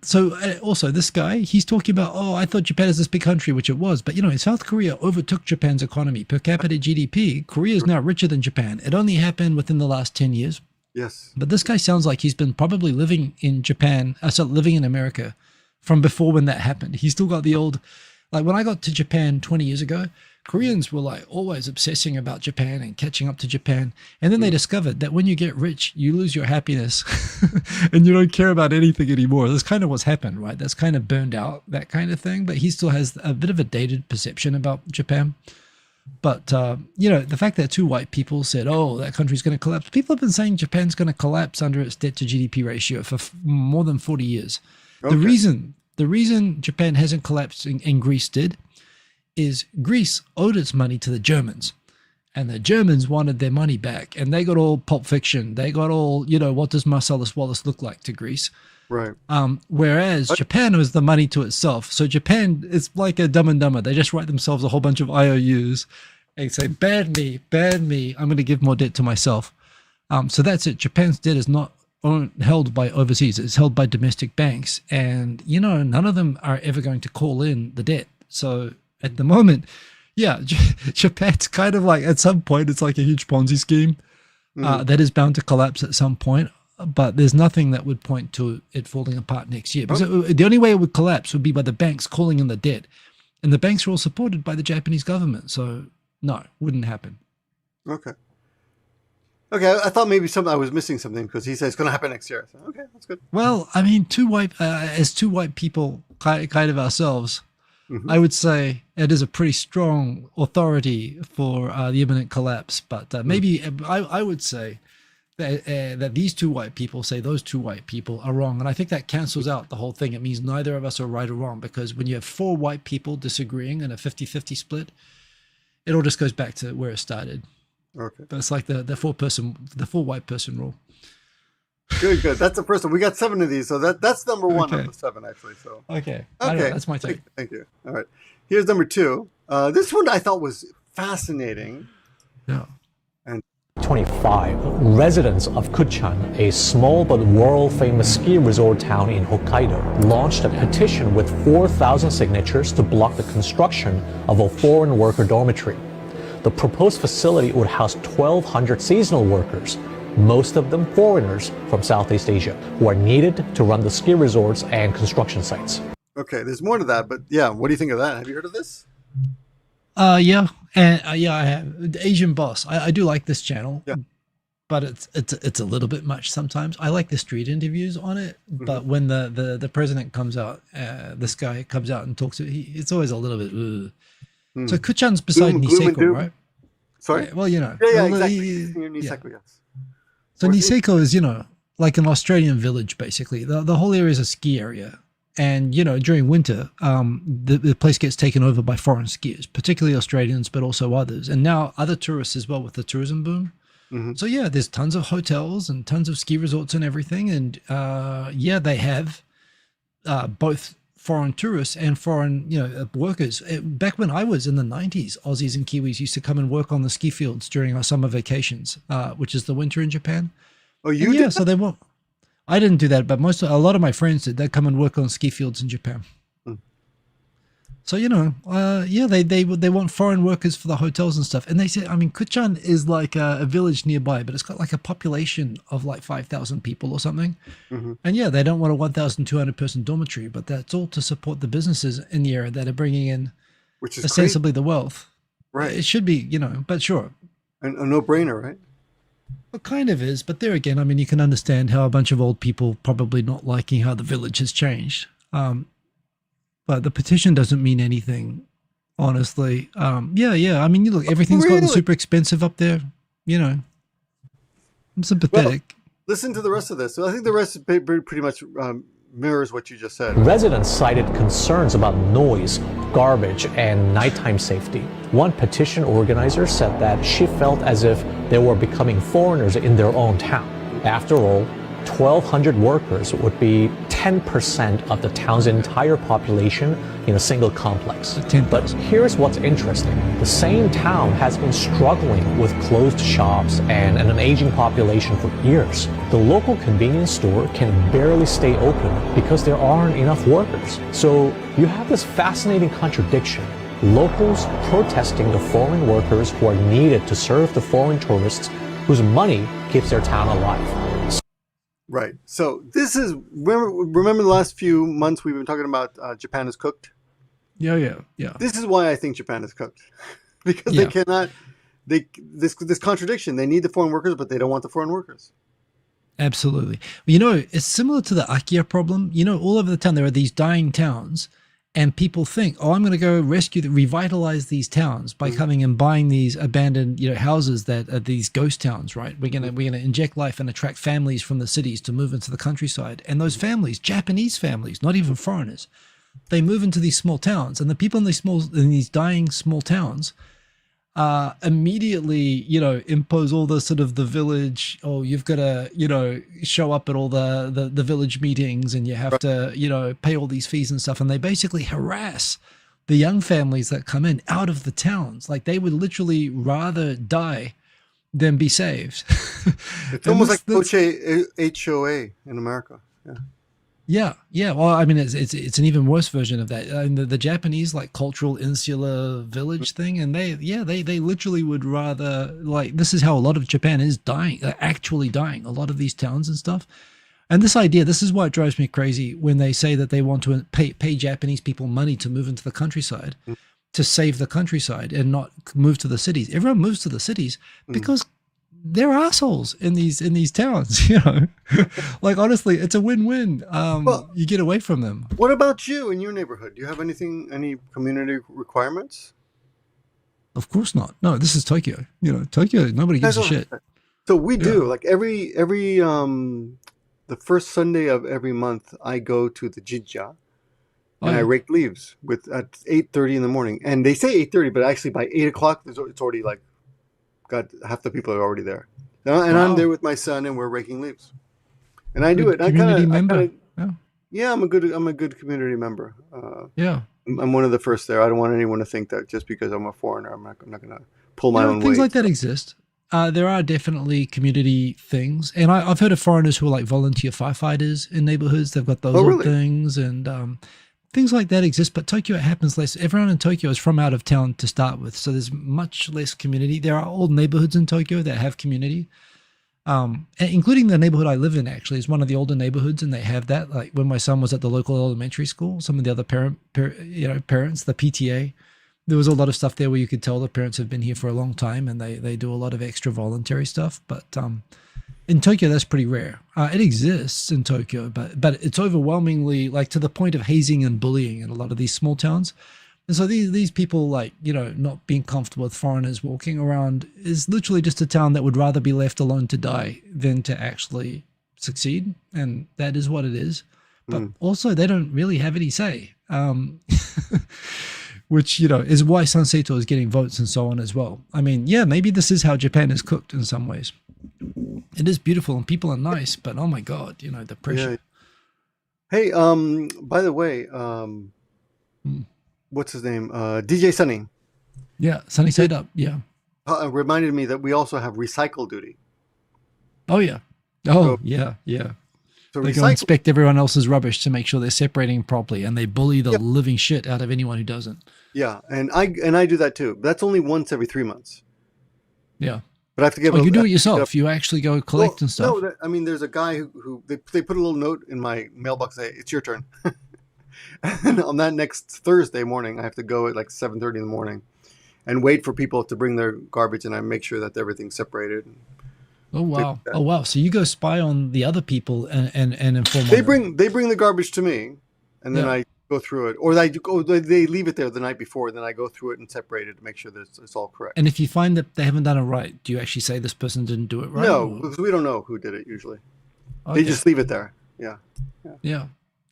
Speaker 2: So also this guy, he's talking about, I thought Japan is this big country, which it was. But, South Korea overtook Japan's economy. Per capita GDP, Korea is now richer than Japan. It only happened within the last 10 years.
Speaker 1: Yes.
Speaker 2: But this guy sounds like he's been probably living in Japan, living in America from before when that happened. He's still got the old, like when I got to Japan 20 years ago, Koreans were like always obsessing about Japan and catching up to Japan. And then they discovered that when you get rich, you lose your happiness and you don't care about anything anymore. That's kind of what's happened, right? That's kind of burned out, that kind of thing. But he still has a bit of a dated perception about Japan. But, the fact that two white people said, that country's going to collapse. People have been saying Japan's going to collapse under its debt to GDP ratio for more than 40 years. Okay. The reason Japan hasn't collapsed and Greece did is Greece owed its money to the Germans, and the Germans wanted their money back, and they got all Pulp Fiction. They got all, what does Marcellus Wallace look like to Greece?
Speaker 1: Right.
Speaker 2: Whereas Japan owes the money to itself. So Japan is like a Dumb and Dumber. They just write themselves a whole bunch of IOUs and say, bad me, I'm going to give more debt to myself. So that's it. Japan's debt is not held by overseas. It's held by domestic banks. And, none of them are ever going to call in the debt. So at the moment, Japan's kind of like, at some point, it's like a huge Ponzi scheme that is bound to collapse at some point. But there's nothing that would point to it falling apart next year. Because the only way it would collapse would be by the banks calling in the debt. And the banks are all supported by the Japanese government. So, no, wouldn't happen.
Speaker 1: Okay, I thought maybe I was missing something because he said it's going to happen next year. So, okay, that's good.
Speaker 2: Well, I mean, two white people, kind of ourselves, I would say it is a pretty strong authority for the imminent collapse. But maybe I would say that these two white people say those two white people are wrong. And I think that cancels out the whole thing. It means neither of us are right or wrong, because when you have four white people disagreeing in a 50-50 split, it all just goes back to where it started.
Speaker 1: Okay.
Speaker 2: But it's like the four white person rule.
Speaker 1: Good. That's the first one. We got 7 of these. So that's number 1 of the 7, actually. So
Speaker 2: Okay. That's my take.
Speaker 1: Thank you. All right. Here's number 2. This one I thought was fascinating.
Speaker 2: Yeah.
Speaker 1: And
Speaker 5: 25, residents of Kutchan, a small but world-famous ski resort town in Hokkaido, launched a petition with 4,000 signatures to block the construction of a foreign worker dormitory. The proposed facility would house 1,200 seasonal workers, most of them foreigners from Southeast Asia, who are needed to run the ski resorts and construction sites.
Speaker 1: Okay, there's more to that, but yeah, what do you think of that? Have you heard of this?
Speaker 2: Yeah, and yeah, I have the Asian Boss. I do like this channel,
Speaker 1: Yeah.
Speaker 2: but it's a little bit much sometimes. I like the street interviews on it, but when the president comes out, this guy comes out and talks, it's always a little bit. Ugh. So Kutchan's beside
Speaker 1: Gloom and
Speaker 2: Niseko,
Speaker 1: doom?
Speaker 2: right?
Speaker 1: Sorry?
Speaker 2: Yeah, well, you know.
Speaker 1: Yeah,
Speaker 2: well,
Speaker 1: exactly. Near Niseko, yes.
Speaker 2: So Niseko is, you know, like an Australian village, basically. The whole area is a ski area. And, you know, during winter, the place gets taken over by foreign skiers, particularly Australians, but also others. And now other tourists as well with the tourism boom. So, yeah, there's tons of hotels and tons of ski resorts and everything. And, yeah, they have both foreign tourists and foreign, you know, workers. Back when I was in the 90s, Aussies and Kiwis used to come and work on the ski fields during our summer vacations, which is the winter in Japan.
Speaker 1: Oh, you
Speaker 2: yeah,
Speaker 1: did
Speaker 2: so they won't. I didn't do that, but a lot of my friends did. They'd come and work on ski fields in Japan. So, you know, yeah, they want foreign workers for the hotels and stuff. And they said, I mean, Kutchan is like a village nearby, but it's got like a population of like 5,000 people or something. And yeah, they don't want a 1,200 person dormitory, but that's all to support the businesses in the area that are bringing in
Speaker 1: which is
Speaker 2: ostensibly the wealth.
Speaker 1: Right.
Speaker 2: It should be, you know, but sure.
Speaker 1: And a no-brainer, right?
Speaker 2: It kind of is, but there again, I mean, you can understand how a bunch of old people probably not liking how the village has changed. But the petition doesn't mean anything, honestly. Yeah. I mean, you look, everything's gotten super expensive up there. You know, I'm sympathetic.
Speaker 1: Well, listen to the rest of this. So I think the rest pretty much mirrors what you just said.
Speaker 5: Residents cited concerns about noise, garbage, and nighttime safety. One petition organizer said that she felt as if they were becoming foreigners in their own town. After all, 1,200 workers would be 10% of the town's entire population in a single complex. But here's what's interesting. The same town has been struggling with closed shops and an aging population for years. The local convenience store can barely stay open because there aren't enough workers. So you have this fascinating contradiction. Locals protesting the foreign workers who are needed to serve the foreign tourists whose money keeps their town alive.
Speaker 1: Right. So this is, remember the last few months we've been talking about Japan is cooked?
Speaker 2: Yeah.
Speaker 1: This is why I think Japan is cooked. Because they cannot, this contradiction, they need the foreign workers, but they don't want the foreign workers.
Speaker 2: Absolutely. You know, it's similar to the Akia problem. You know, all over the town, there are these dying towns. And people think, oh, I'm going to go revitalize these towns by coming and buying these abandoned, you know, houses that are these ghost towns, right? We're going to inject life and attract families from the cities to move into the countryside. And those families, Japanese families, not even foreigners, they move into these small towns. And the people in these dying small towns immediately, you know, impose all the sort of the village, oh, you've got to, you know, show up at all the village meetings and you have to, you know, pay all these fees and stuff. And they basically harass the young families that come in out of the towns. Like they would literally rather die than be saved.
Speaker 1: It's almost like HOA in America.
Speaker 2: Yeah. Well, I mean, it's an even worse version of that. The Japanese like cultural insular village thing, and they literally would rather, like, this is how a lot of Japan is dying, actually dying. A lot of these towns and stuff. And this idea, this is why it drives me crazy when they say that they want to pay Japanese people money to move into the countryside, to save the countryside and not move to the cities. Everyone moves to the cities because they're assholes in these towns, you know. Like, honestly, it's a win-win. Well, you get away from them.
Speaker 1: What about you in your neighborhood? Do you have any community requirements?
Speaker 2: Of course not. No, this is Tokyo. You know, Tokyo, nobody gives a shit.
Speaker 1: So we do. Like every the first Sunday of every month, I go to the jinja and I rake leaves at 8:30 in the morning. And they say 8:30, but actually by 8 o'clock, it's already like, got half the people are already there. And I'm there with my son, and we're raking leaves. And I do it.
Speaker 2: Community member.
Speaker 1: Yeah, I'm a good community member.
Speaker 2: Yeah.
Speaker 1: I'm one of the first there. I don't want anyone to think that just because I'm a foreigner, I'm not going to pull my own weight.
Speaker 2: Things like that exist. There are definitely community things, and I've heard of foreigners who are like volunteer firefighters in neighborhoods. They've got those
Speaker 1: Oh,
Speaker 2: little
Speaker 1: really?
Speaker 2: things, and things like that exist. But Tokyo, it happens less. Everyone in Tokyo is from out of town to start with, so there's much less community. There are old neighborhoods in Tokyo that have community, including the neighborhood I live in. Actually, is one of the older neighborhoods, and they have that. Like when my son was at the local elementary school, some of the other parents, the PTA. There was a lot of stuff there where you could tell the parents have been here for a long time, and they do a lot of extra voluntary stuff. But in Tokyo, that's pretty rare. It exists in Tokyo, but it's overwhelmingly like to the point of hazing and bullying in a lot of these small towns. And so these people, like, you know, not being comfortable with foreigners walking around is literally just a town that would rather be left alone to die than to actually succeed. And that is what it is. But also they don't really have any say. Which, you know, is why Sanseito is getting votes and so on as well. I mean, yeah, maybe this is how Japan is cooked in some ways. It is beautiful and people are nice, but oh my God, you know, the pressure.
Speaker 1: Yeah. Hey, by the way, what's his name? DJ Sunny.
Speaker 2: Yeah, Sunny Side Up, yeah.
Speaker 1: Reminded me that we also have recycle duty.
Speaker 2: Oh, yeah. Oh,
Speaker 1: So-
Speaker 2: yeah, yeah.
Speaker 1: So
Speaker 2: They go
Speaker 1: recycle.
Speaker 2: inspect everyone else's rubbish to make sure they're separating properly, and they bully the living shit out of anyone who doesn't.
Speaker 1: Yeah, and I do that too. But that's only once every 3 months.
Speaker 2: Yeah.
Speaker 1: But I have to give.
Speaker 2: Oh, you do it
Speaker 1: I have to
Speaker 2: yourself. You actually go collect
Speaker 1: Well,
Speaker 2: and stuff.
Speaker 1: No, I mean, there's a guy who they put a little note in my mailbox say it's your turn. And on that next Thursday morning, I have to go at like 7:30 in the morning, and wait for people to bring their garbage, and I make sure that everything's separated.
Speaker 2: Oh wow! Oh wow! So you go spy on the other people and inform.
Speaker 1: They
Speaker 2: on them.
Speaker 1: bring the garbage to me, and then
Speaker 2: Yeah.
Speaker 1: I go through it, or they leave it there the night before, and then I go through it and separate it to make sure that it's all correct.
Speaker 2: And if you find that they haven't done it right, do you actually say this person didn't do it right?
Speaker 1: No,
Speaker 2: or-
Speaker 1: because we don't know who did it usually.
Speaker 2: Okay.
Speaker 1: They just leave it there. Yeah.
Speaker 2: Yeah.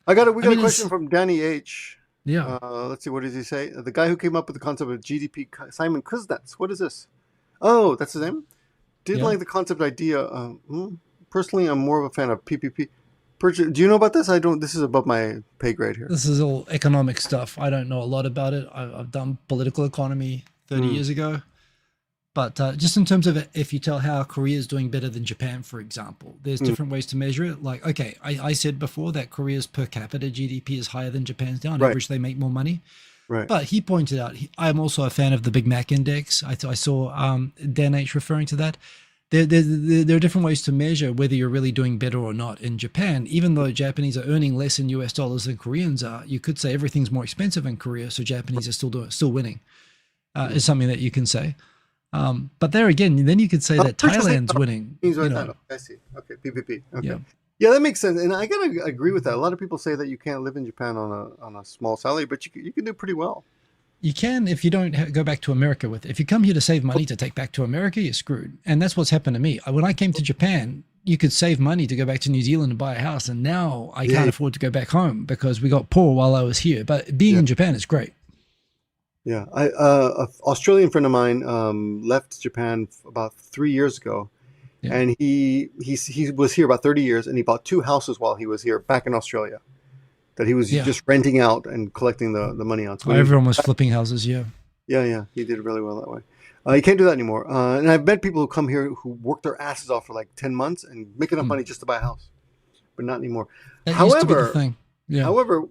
Speaker 1: We got
Speaker 2: mean,
Speaker 1: a question from Danny H.
Speaker 2: Yeah.
Speaker 1: Let's see, what does he say? The guy who came up with the concept of GDP, Simon Kuznets. What is this? Oh, that's his name? Didn't
Speaker 2: Yeah.
Speaker 1: like the concept idea. Personally, I'm more of a fan of PPP. Do you know about this? I don't. This is above my pay grade here.
Speaker 2: This is all economic stuff. I don't know a lot about it. I've done political economy 30 years ago. But just in terms of if you tell how Korea is doing better than Japan, for example, there's different ways to measure it. Like, okay, I said before that Korea's per capita GDP is higher than Japan's now. On
Speaker 1: Right.
Speaker 2: average, they make more money.
Speaker 1: Right.
Speaker 2: But he pointed out, I'm also a fan of the Big Mac Index. I saw Dan H referring to that. There are different ways to measure whether you're really doing better or not. In Japan, even though Japanese are earning less in US dollars than Koreans are, you could say everything's more expensive in Korea, so Japanese are still winning, is something that you can say. But there again, then you could say that Thailand's winning.
Speaker 1: Means
Speaker 2: you
Speaker 1: right
Speaker 2: know.
Speaker 1: now. I see. Okay, PPP. Okay.
Speaker 2: Yeah.
Speaker 1: Yeah, that makes sense, and I gotta agree with that. A lot of people say that you can't live in Japan on a small salary, but you can do pretty well.
Speaker 2: You can if you don't go back to America with it. If you come here to save money to take back to America, you're screwed. And that's what's happened to me. When I came to Japan, you could save money to go back to New Zealand and buy a house. And now I can't afford to go back home because we got poor while I was here. But being in Japan is great.
Speaker 1: Yeah, an Australian friend of mine left Japan about 3 years ago,
Speaker 2: Yeah.
Speaker 1: and he was here about 30 years, and he bought 2 houses while he was here back in Australia, that he was just renting out and collecting the money on. So
Speaker 2: Everyone was flipping houses. Yeah.
Speaker 1: yeah, he did really well that way. You can't do that anymore. And I've met people who come here who work their asses off for like 10 months and make enough money just to buy a house, but not anymore.
Speaker 2: That used to be the thing. Yeah.
Speaker 1: However,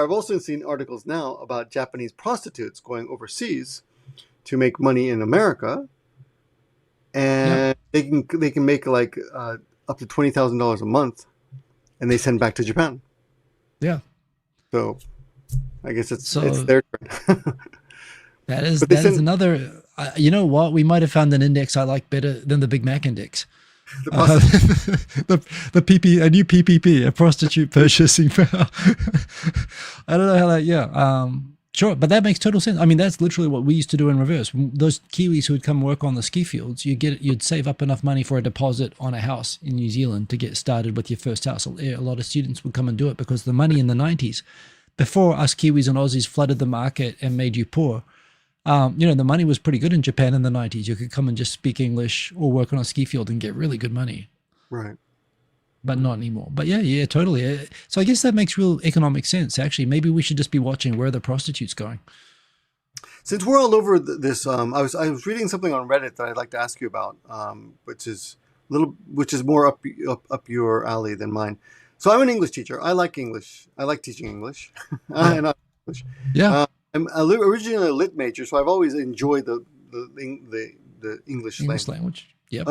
Speaker 1: I've also seen articles now about Japanese prostitutes going overseas to make money in America, and they can make like up to $20,000 a month, and they send back to Japan.
Speaker 2: Yeah.
Speaker 1: So, I guess it's
Speaker 2: So-
Speaker 1: their turn.
Speaker 2: That is
Speaker 1: But they
Speaker 2: that is another. You know what? We might have found an index I like better than the Big Mac Index. The PP, a new PPP, a prostitute purchasing power. I don't know how that. Yeah. Sure, but that makes total sense. I mean, that's literally what we used to do in reverse. Those Kiwis who would come work on the ski fields, you'd save up enough money for a deposit on a house in New Zealand to get started with your first house. A lot of students would come and do it because the money in the 90s, before us Kiwis and Aussies flooded the market and made you poor, the money was pretty good in Japan in the 90s. You could come and just speak English or work on a ski field and get really good money.
Speaker 1: Right.
Speaker 2: But not anymore. But yeah, totally. So I guess that makes real economic sense. Actually, maybe we should just be watching where are the prostitutes going.
Speaker 1: Since we're all over this, I was reading something on Reddit that I'd like to ask you about, which is more up your alley than mine. So I'm an English teacher. I like English. I like teaching English. And I'm English.
Speaker 2: Yeah.
Speaker 1: I'm originally a lit major, so I've always enjoyed the English
Speaker 2: language. Yep.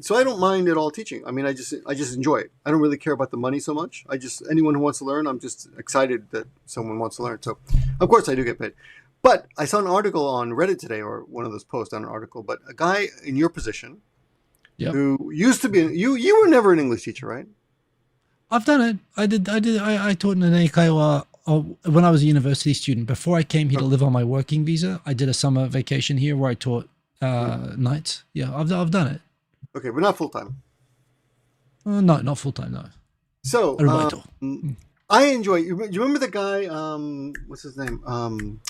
Speaker 1: So I don't mind at all teaching. I mean, I just enjoy it. I don't really care about the money so much. Anyone who wants to learn, I'm just excited that someone wants to learn. So, of course, I do get paid. But I saw an article on Reddit today, or one of those posts on an article. But a guy in your position, who used to be you were never an English teacher, right?
Speaker 2: I've done it. I taught in an eikaiwa when I was a university student. Before I came here to live on my working visa, I did a summer vacation here where I taught nights. Yeah, I've done it.
Speaker 1: Okay, but not full time.
Speaker 2: No, not full time. No.
Speaker 1: So I enjoy. You remember the guy? What's his name?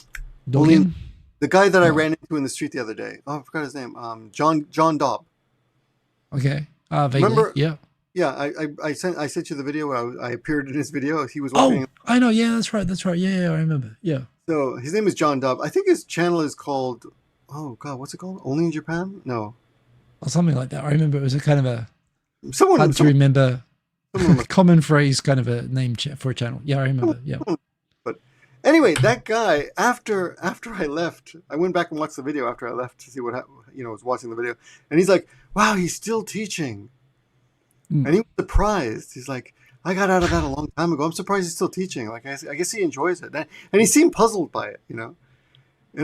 Speaker 2: Dorian?
Speaker 1: The guy that I ran into in the street the other day. Oh, I forgot his name. John Dobb.
Speaker 2: Okay. Vaguely.
Speaker 1: Remember?
Speaker 2: Yeah.
Speaker 1: Yeah, I sent you the video where I appeared in his video. He was walking.
Speaker 2: Oh, I know. Yeah, that's right. Yeah, I remember. Yeah.
Speaker 1: So his name is John Dobb. I think his channel is called. Oh God, what's it called? Only in Japan? No.
Speaker 2: Or something like that. I remember it was a kind of a hard to remember common phrase kind of a name for a channel. Yeah, I remember. Yeah.
Speaker 1: But anyway, that guy after I left, I went back and watched the video after I left to see what was watching the video, and he's like, "Wow, he's still teaching." And he was surprised. He's like, I got out of that a long time ago. I'm surprised he's still teaching. Like, I guess he enjoys it. And he seemed puzzled by it, And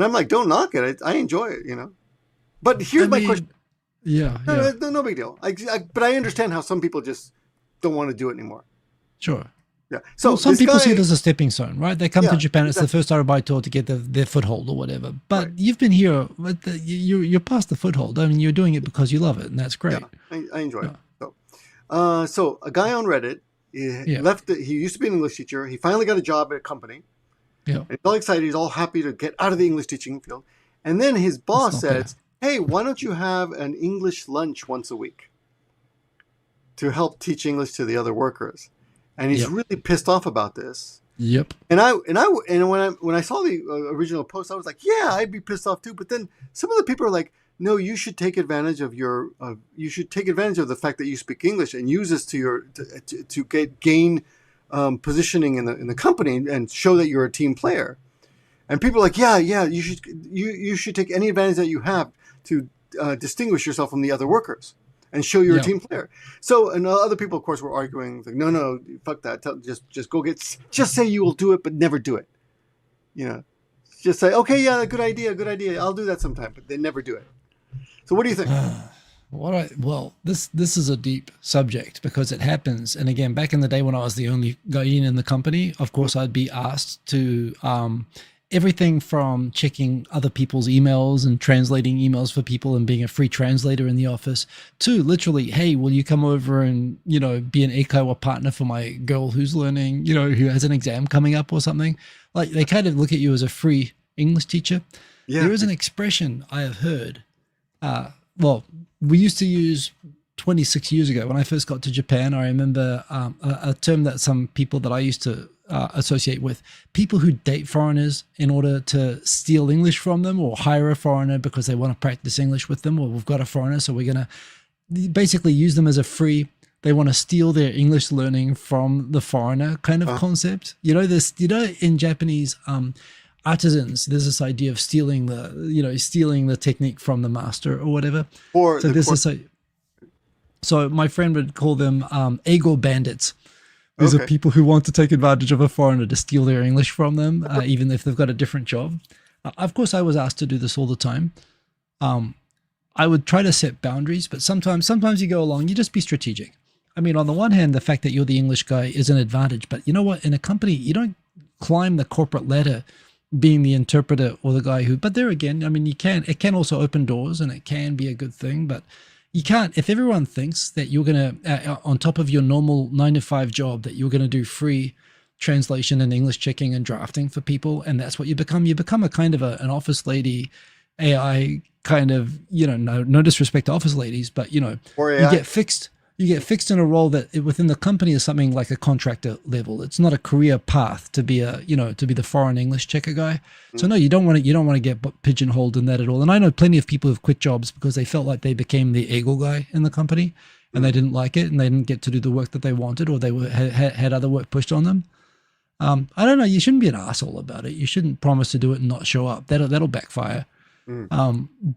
Speaker 1: I'm like, don't knock it. I enjoy it, But here's my question.
Speaker 2: Yeah.
Speaker 1: No big deal. But I understand how some people just don't want to do it anymore.
Speaker 2: Sure.
Speaker 1: Yeah. So
Speaker 2: some people see it as a stepping stone, right? They come to Japan. It's the first Arabai tour to get their foothold or whatever. But you've been here. You're past the foothold. I mean, you're doing it because you love it, and that's great.
Speaker 1: Yeah, I enjoy it. So a guy on Reddit left. He used to be an English teacher. He finally got a job at a company.
Speaker 2: Yeah.
Speaker 1: And he's all excited. He's all happy to get out of the English teaching field. And then his boss says, "Hey, why don't you have an English lunch once a week to help teach English to the other workers?" And he's really pissed off about this.
Speaker 2: Yep.
Speaker 1: And when I saw the original post, I was like, "Yeah, I'd be pissed off too." But then some of the people are like, "No, you should take advantage of the fact that you speak English and use this to gain positioning in the company and show that you're a team player." And people are like, "Yeah, you should take any advantage that you have to distinguish yourself from the other workers and show you're a team player." So, and other people, of course, were arguing, like, "No, fuck that. Just say you will do it, but never do it. Just say, okay, yeah, good idea. I'll do that sometime," but they never do it. So what do you think?
Speaker 2: Well, this is a deep subject because it happens. And again, back in the day when I was the only gaijin in the company, of course, I'd be asked to everything from checking other people's emails and translating emails for people and being a free translator in the office to literally, hey, will you come over and, be an eikaiwa partner for my girl who's learning, who has an exam coming up or something. Like they kind of look at you as a free English teacher. Yeah. There is an expression I have heard. We used to use 26 years ago when I first got to Japan. I remember a term that some people that I used to associate with, people who date foreigners in order to steal English from them or hire a foreigner because they want to practice English with them, or we've got a foreigner, so we're going to basically use them as a free, they want to steal their English learning from the foreigner kind of concept. In Japanese artisans, there's this idea of stealing the technique from the master or whatever. So my friend would call them ego bandits. These are people who want to take advantage of a foreigner to steal their English from them, even if they've got a different job. Of course, I was asked to do this all the time. I would try to set boundaries, but sometimes you go along, you just be strategic. I mean, on the one hand, the fact that you're the English guy is an advantage, but you know what? In a company, you don't climb the corporate ladder being the interpreter or the guy who, but there again, I mean, it can also open doors and it can be a good thing, but you can't, if everyone thinks that you're going to, on top of your normal 9-to-5 job, that you're going to do free translation and English checking and drafting for people, and that's what you become a kind of an office lady, AI kind of, no disrespect to office ladies, but you get fixed. you get fixed in a role that within the company is something like a contractor level. It's not a career path to be to be the foreign English checker guy. So no, you don't want to get pigeonholed in that at all. And I know plenty of people who've quit jobs because they felt like they became the ego guy in the company and they didn't like it and they didn't get to do the work that they wanted, or they had other work pushed on them. I don't know. You shouldn't be an asshole about it. You shouldn't promise to do it and not show up. That'll backfire.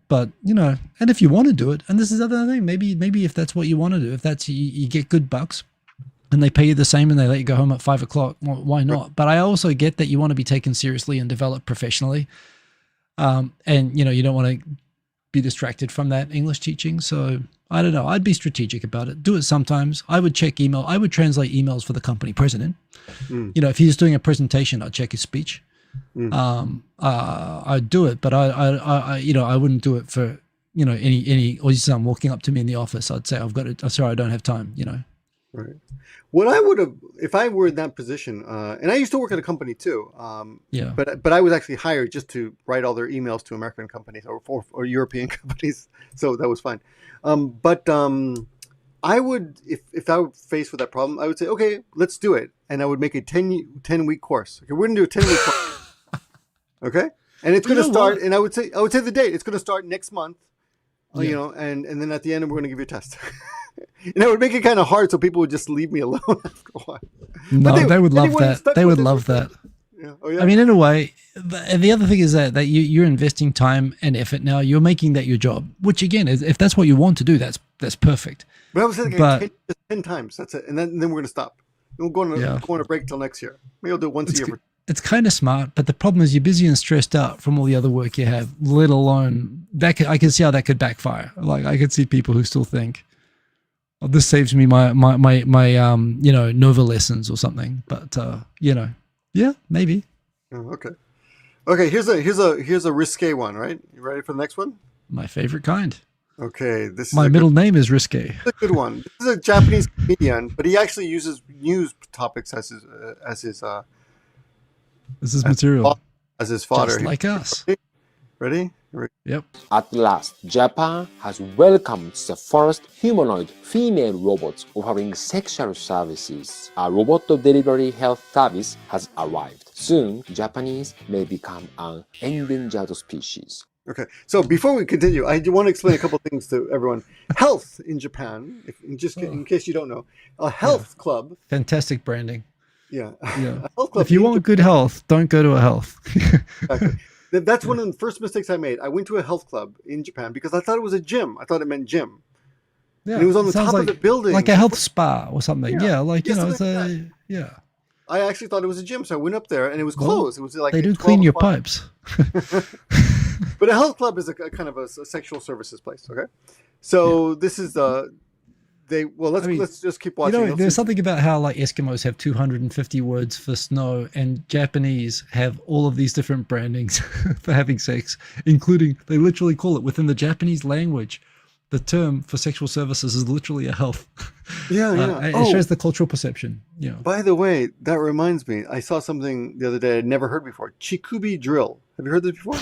Speaker 2: But and if you want to do it, and this is the other thing, maybe if that's what you want to do, if that's you get good bucks and they pay you the same and they let you go home at 5 o'clock, well, why not? But I also get that you want to be taken seriously and developed professionally. And you don't want to be distracted from that English teaching. So I don't know. I'd be strategic about it. Do it sometimes. I would check email. I would translate emails for the company president. If he's doing a presentation, I'd check his speech. I'd do it, but I wouldn't do it for any Oji-san walking up to me in the office. I'd say sorry, I don't have time.
Speaker 1: Right. What I would have, if I were in that position, and I used to work at a company too. But I was actually hired just to write all their emails to American companies or European companies, so that was fine. I would, if I were faced with that problem, I would say, okay, let's do it, and I would make a 10-week course. Okay, we're gonna do a 10-week course. Okay, and it's going to start, and I would say the date. It's going to start next month, and then at the end we're going to give you a test. And I would make it kind of hard so people would just leave me alone after a while.
Speaker 2: No, they would love that. They would love that.
Speaker 1: Yeah. Oh, yeah.
Speaker 2: I mean, in a way, the other thing is that you're investing time and effort now. You're making that your job, which again, if that's what you want to do, that's perfect.
Speaker 1: But I was saying 10 times. That's it, and then we're going to stop. We'll go on a break till next year. Maybe I'll do it once a year.
Speaker 2: It's kind of smart, but the problem is you're busy and stressed out from all the other work you have, let alone that. I can see how that could backfire. Like I could see people who still think, oh, this saves me my Nova lessons or something. But yeah, maybe.
Speaker 1: Oh, okay. Here's a risque one, right? You ready for the next one?
Speaker 2: My favorite kind.
Speaker 1: Okay, this is
Speaker 2: my middle name is Risque.
Speaker 1: This is a good one. This is a Japanese comedian, but he actually uses news topics as his
Speaker 2: this is material.
Speaker 1: As his fodder.
Speaker 2: Just like us.
Speaker 1: Ready?
Speaker 2: Yep.
Speaker 6: At last, Japan has welcomed the first humanoid female robots offering sexual services. A robot delivery health service has arrived. Soon, Japanese may become an endangered species.
Speaker 1: Okay, so before we continue, I do want to explain a couple things to everyone. Health in Japan, in case you don't know, a health club.
Speaker 2: Fantastic branding.
Speaker 1: Yeah.
Speaker 2: If you want good health, don't go to a health.
Speaker 1: Exactly. That's one of the first mistakes I made. I went to a health club in Japan because I thought it was a gym. I thought it meant gym. Yeah, and it was on the top of the building.
Speaker 2: Like a health spa or something. Yeah, it's
Speaker 1: I actually thought it was a gym, so I went up there and it was closed. It was like
Speaker 2: they do clean your pipes.
Speaker 1: But a health club is a kind of a sexual services place. Okay, so this is let's just keep watching.
Speaker 2: There's something about how like Eskimos have 250 words for snow, and Japanese have all of these different brandings for having sex, including they literally call it within the Japanese language. The term for sexual services is literally a health. It shows the cultural perception. Yeah.
Speaker 1: By the way, that reminds me, I saw something the other day I'd never heard before. Chikubi drill. Have you heard this before?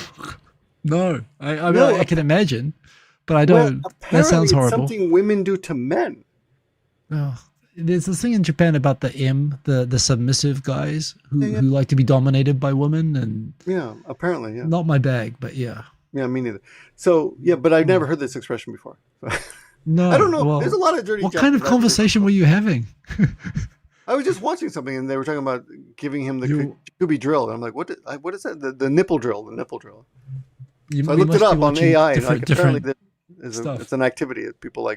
Speaker 2: No, I can imagine, but I don't. That sounds horrible.
Speaker 1: It's something women do to men.
Speaker 2: Oh, there's this thing in Japan about the submissive guys who like to be dominated by women, and
Speaker 1: apparently,
Speaker 2: not my bag, but yeah.
Speaker 1: Yeah, me neither. So but I've never heard this expression before.
Speaker 2: No,
Speaker 1: I don't know.
Speaker 2: Well,
Speaker 1: there's a lot of dirty.
Speaker 2: What kind of conversation were you having?
Speaker 1: I was just watching something, and they were talking about giving him the Chikubi drill, and I'm like, what is that? The nipple drill. The nipple drill. So I looked it up on AI, and apparently it's an activity that people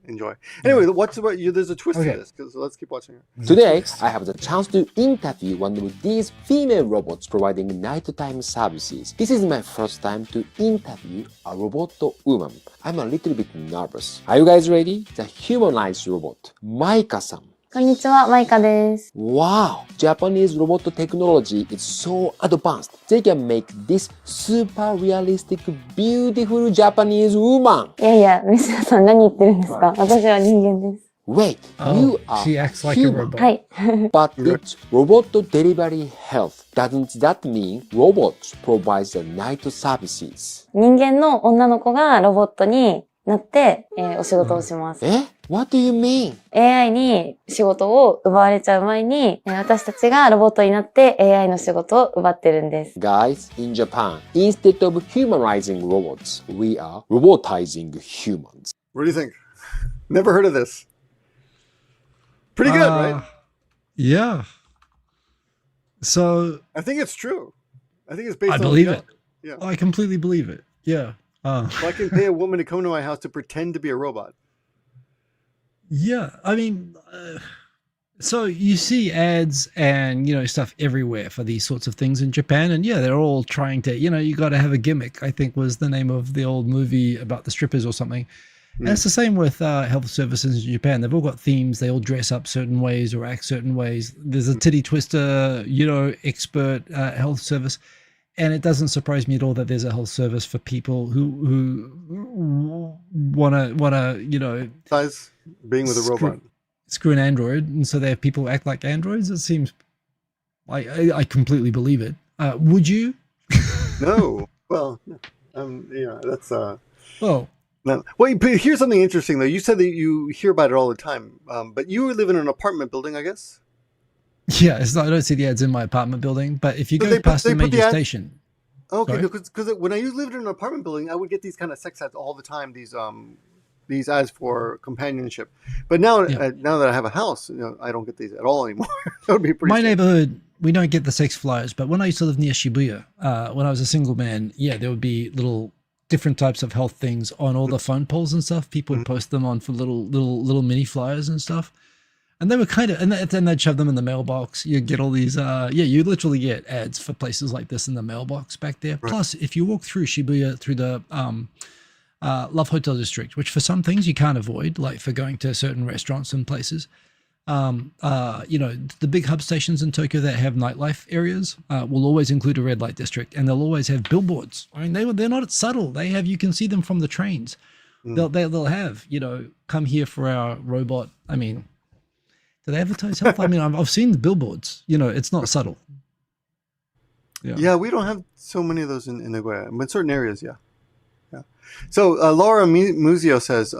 Speaker 1: enjoy. Anyway, what's about you? There's a twist to this, so let's keep watching it.
Speaker 6: Today, I have the chance to interview one of these female robots providing nighttime services. This is my first time to interview a robot woman. I'm a little bit nervous. Are you guys ready? The humanized robot, Maika-san.
Speaker 3: こんにちは、マイカです。
Speaker 6: Wow! Japanese robot technology is so advanced. They can make this super realistic, beautiful Japanese woman.
Speaker 3: いやいや、ミスヤさん何言ってるんですか？私は人間です。
Speaker 6: Wait, you are
Speaker 2: she acts like a robot.
Speaker 3: はい。
Speaker 6: But it's robot delivery health. Doesn't that mean robots provide the night services?
Speaker 3: 人間の女の子がロボットになって、お仕事をします。
Speaker 6: What do you mean?
Speaker 3: AI に仕事を奪われちゃう前に、私たちがロボットになって AI の仕事を奪ってるんです。
Speaker 6: Guys, in Japan, instead of humanizing robots, we are robotizing humans.
Speaker 1: What do you think? Never heard of this. Pretty good, right?
Speaker 2: Yeah. So
Speaker 1: I think it's true. I think it's based on...
Speaker 2: I believe it.
Speaker 1: Yeah.
Speaker 2: I completely believe it. Yeah.
Speaker 1: So I can pay a woman to come to my house to pretend to be a robot.
Speaker 2: Yeah. I mean, so you see ads and, stuff everywhere for these sorts of things in Japan. And yeah, they're all trying to, you got to have a gimmick, I think was the name of the old movie about the strippers or something. And it's the same with health services in Japan. They've all got themes. They all dress up certain ways or act certain ways. There's a titty twister, expert health service. And it doesn't surprise me at all that there's a health service for people who wanna,
Speaker 1: Size being with a robot.
Speaker 2: Screw an android. And so they have people who act like androids. It seems, I completely believe it. Would you?
Speaker 1: No. Well, that's...
Speaker 2: Well...
Speaker 1: No. Well, but here's something interesting, though. You said that you hear about it all the time, but you live in an apartment building, I guess?
Speaker 2: Yeah, I don't see the ads in my apartment building, but if you go past the major station...
Speaker 1: Okay, because when I lived in an apartment building, I would get these kind of sex ads all the time, these ads for companionship. But now that I have a house, I don't get these at all anymore. That would be pretty... My
Speaker 2: neighborhood, we don't get the sex flyers, but when I used to live near Shibuya, when I was a single man, there would be little... different types of health things on all the phone poles and stuff. People would post them on for little mini flyers and stuff. And they were kind of, and then they'd shove them in the mailbox. You get all these, you literally get ads for places like this in the mailbox back there. Right. Plus, if you walk through Shibuya, through the Love Hotel District, which for some things you can't avoid, like for going to certain restaurants and places, the big hub stations in Tokyo that have nightlife areas will always include a red light district, and they'll always have billboards. I mean, they're not subtle. You can see them from the trains. They'll have, come here for our robot. I mean, do they advertise health? I mean, I've seen the billboards. It's not subtle. Yeah,
Speaker 1: we don't have so many of those in Nagoya, but in certain areas, yeah. So Laura Muzio says,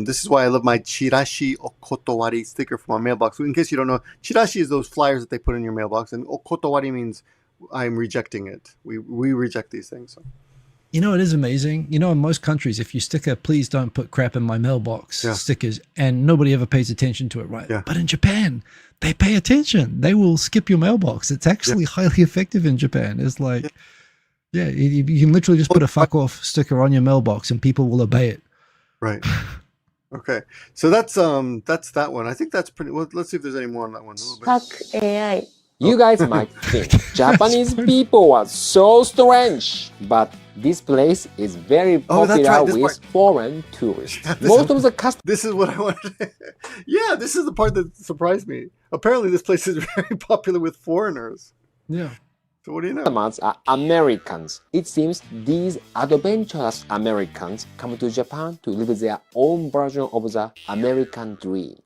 Speaker 1: this is why I love my chirashi okotowari sticker from our mailbox. In case you don't know, chirashi is those flyers that they put in your mailbox, and okotowari means I'm rejecting it. We reject these things. So.
Speaker 2: It is amazing. In most countries, if you stick a "please don't put crap in my mailbox" stickers, and nobody ever pays attention to it, right? Yeah. But in Japan, they pay attention. They will skip your mailbox. It's actually highly effective in Japan. It's like... Yeah, you can literally just put a "fuck off" sticker on your mailbox and people will obey it.
Speaker 1: Right. Okay. So that's that one. I think that's pretty... Well, let's see if there's any more on that one.
Speaker 3: Fuck AI.
Speaker 6: You guys might think Japanese people are so strange, but this place is very popular with foreign tourists. Most of the customers...
Speaker 1: This is what I wanted. Yeah, this is the part that surprised me. Apparently this place is very popular with foreigners.
Speaker 2: Yeah.
Speaker 1: So what do you know?
Speaker 6: Customers are Americans. It seems these adventurous Americans come to Japan to live their own version of the American dream.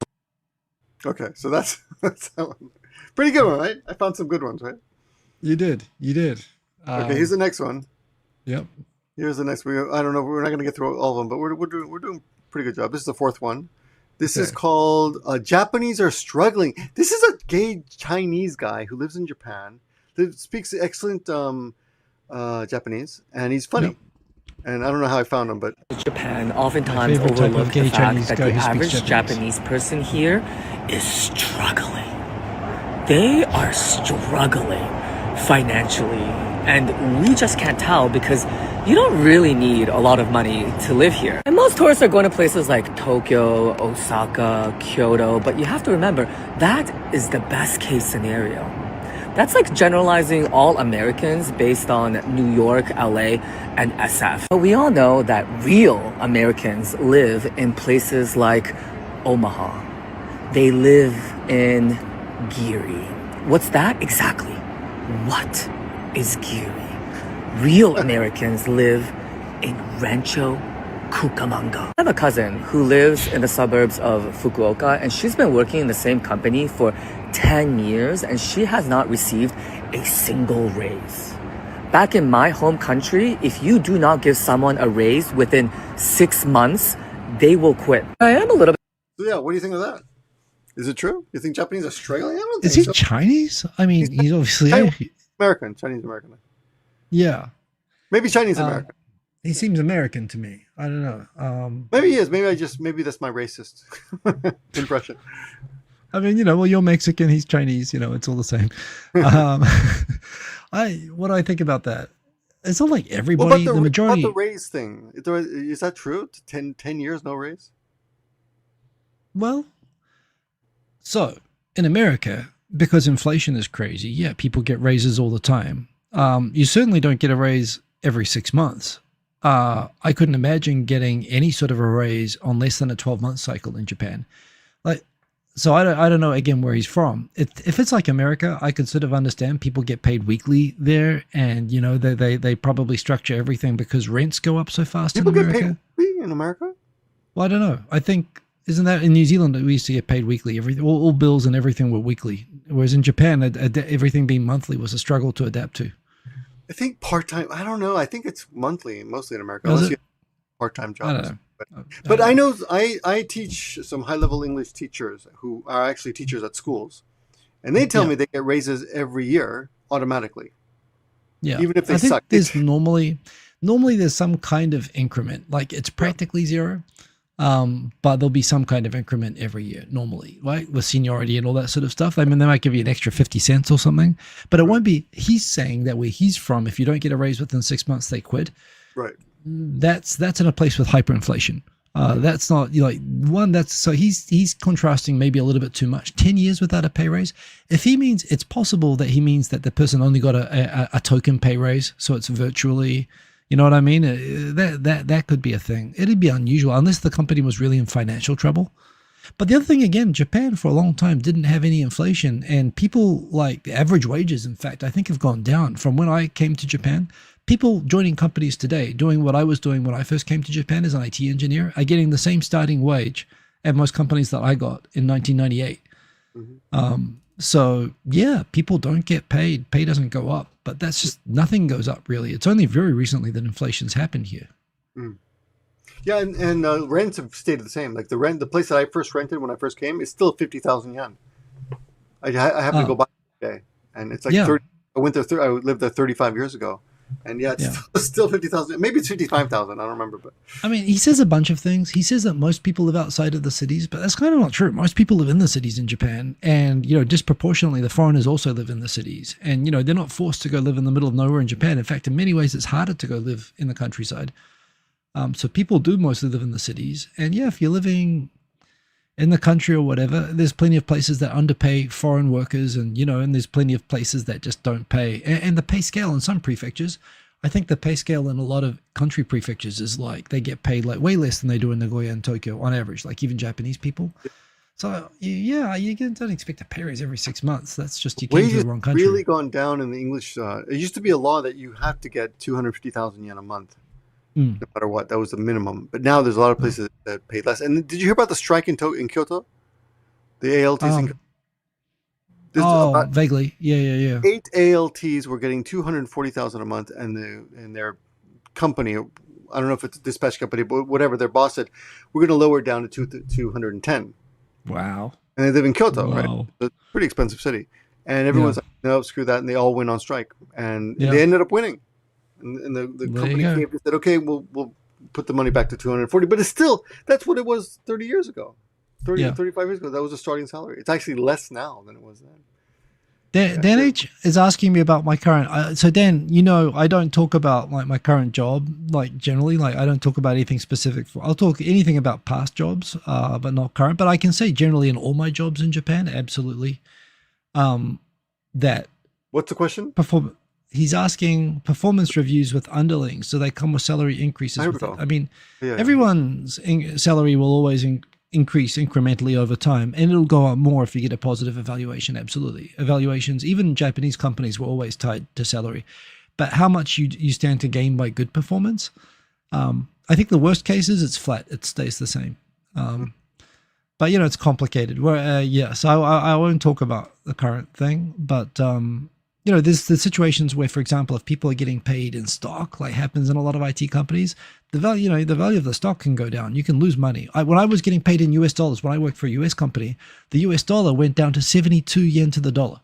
Speaker 1: Okay, so that's that one. Pretty good one, right? I found some good ones, right?
Speaker 2: You did.
Speaker 1: Okay, here's the next one.
Speaker 2: Yep.
Speaker 1: Here's the next one. I don't know. We're not going to get through all of them, but we're doing a pretty good job. This is the fourth one. This is called Japanese Are Struggling. This is a gay Chinese guy who lives in Japan. Speaks excellent Japanese, and he's funny. Yep. And I don't know how I found him, but...
Speaker 7: Japan oftentimes overlook the fact that the average Japanese person here is struggling. They are struggling financially, and we just can't tell because you don't really need a lot of money to live here. And most tourists are going to places like Tokyo, Osaka, Kyoto, but you have to remember, that is the best case scenario. That's like generalizing all Americans based on New York, LA, and SF. But we all know that real Americans live in places like Omaha. They live in Giri. What's that exactly? What is Giri? Real Americans live in Rancho Cucamonga. I have a cousin who lives in the suburbs of Fukuoka, and she's been working in the same company for 10 years, and she has not received a single raise. Back in my home country, if you do not give someone a raise within 6 months, they will quit. I am a little bit...
Speaker 1: So yeah, what do you think of that? Is it true? You think Japanese are struggling? I don't
Speaker 2: Is
Speaker 1: think
Speaker 2: he
Speaker 1: so.
Speaker 2: Chinese? I mean, he's obviously
Speaker 1: American, Chinese American.
Speaker 2: yeah.
Speaker 1: Maybe Chinese American.
Speaker 2: He seems American to me. I don't know.
Speaker 1: Maybe he is. Maybe that's my racist impression.
Speaker 2: I mean, well, you're Mexican, he's Chinese. It's all the same. What do I think about that? It's not like everybody. The majority.
Speaker 1: What about the raise thing? Is that true? 10 years no raise?
Speaker 2: Well, so in America, because inflation is crazy, yeah, people get raises all the time. You certainly don't get a raise every 6 months. I couldn't imagine getting any sort of a raise on less than a 12-month cycle in Japan. So I don't know again where he's from. If it's like America, I could sort of understand people get paid weekly there, and they probably structure everything because rents go up so fast.
Speaker 1: People
Speaker 2: in America.
Speaker 1: get paid weekly in America?
Speaker 2: Well, I don't know. I think isn't that in New Zealand we used to get paid weekly? All bills and everything were weekly, whereas in Japan everything being monthly was a struggle to adapt to.
Speaker 1: I think part-time. I don't know. I think it's monthly, mostly in America, unless you have part-time jobs.
Speaker 2: I don't know.
Speaker 1: But I know I teach some high-level English teachers who are actually teachers at schools, and they tell me they get raises every year automatically.
Speaker 2: Yeah,
Speaker 1: even if they
Speaker 2: I think
Speaker 1: suck.
Speaker 2: There's normally there's some kind of increment, like it's practically zero, but there'll be some kind of increment every year normally, right? With seniority and all that sort of stuff. I mean, they might give you an extra 50 cents or something, but it won't be. He's saying that where he's from, if you don't get a raise within 6 months, they quit.
Speaker 1: Right.
Speaker 2: That's in a place with hyperinflation. That's not so he's contrasting maybe a little bit too much. 10 years without a pay raise. If he means, it's possible that he means that the person only got a token pay raise, so it's virtually, you know what I mean? That could be a thing. It'd be unusual unless the company was really in financial trouble. But the other thing, again, Japan for a long time didn't have any inflation, and people like the average wages, in fact, I think have gone down from when I came to Japan. People joining companies today, doing what I was doing when I first came to Japan as an IT engineer, are getting the same starting wage at most companies that I got in 1998. So yeah, people don't get paid. Pay doesn't go up, but that's just, nothing goes up really. It's only very recently that inflation's happened here.
Speaker 1: Yeah, and rents have stayed the same. Like the place that I first rented when I first came is still 50,000 yen. I happened to go by today, and it's like 30. I went there. I lived there 35 years ago. And yeah, it's still 50,000. Maybe it's 55,000. I don't remember. But
Speaker 2: I mean, he says a bunch of things. He says that most people live outside of the cities, but that's kind of not true. Most people live in the cities in Japan, and disproportionately, the foreigners also live in the cities. And they're not forced to go live in the middle of nowhere in Japan. In fact, in many ways, it's harder to go live in the countryside. So people do mostly live in the cities. And yeah, if you're living in the country or whatever, there's plenty of places that underpay foreign workers, and and there's plenty of places that just don't pay. And the pay scale in some prefectures, I think the pay scale in a lot of country prefectures is like they get paid like way less than they do in Nagoya and Tokyo on average, like even Japanese people. So yeah, you don't expect a pay raise every 6 months. That's just, you came to the wrong country.
Speaker 1: Really gone down in the English. It used to be a law that you have to get 250,000 yen a month. No matter what, that was the minimum. But now there's a lot of places that pay less. And did you hear about the strike in Kyoto? The ALTs
Speaker 2: vaguely. Yeah.
Speaker 1: 8 ALTs were getting 240,000 a month, and their company, I don't know if it's a dispatch company, but whatever, their boss said, we're going to lower it down to 210.
Speaker 2: Wow.
Speaker 1: And they live in Kyoto, right? It's a pretty expensive city. And everyone's like, no, screw that. And they all went on strike. And they ended up winning. And the company came and said, okay, we'll put the money back to 240. But it's still, that's what it was 30 years ago. 35 years ago. That was the starting salary. It's actually less now than it was then.
Speaker 2: Dan H is asking me about my current. So Dan, I don't talk about like my current job, like generally, like I don't talk about anything specific. I'll talk anything about past jobs, but not current. But I can say generally in all my jobs in Japan, absolutely. That.
Speaker 1: What's the question?
Speaker 2: He's asking performance reviews with underlings, so they come with salary increases. I mean, everyone's salary will always increase incrementally over time, and it'll go up more if you get a positive evaluation. Absolutely. Evaluations, even Japanese companies, were always tied to salary. But how much you stand to gain by good performance? I think the worst case is it's flat. It stays the same. But, it's complicated. So I won't talk about the current thing, but you know, there's the situations where, for example, if people are getting paid in stock, like happens in a lot of IT companies, the value, you know, the value of the stock can go down. You can lose money. When I was getting paid in US dollars, when I worked for a US company, the US dollar went down to 72 yen to the dollar.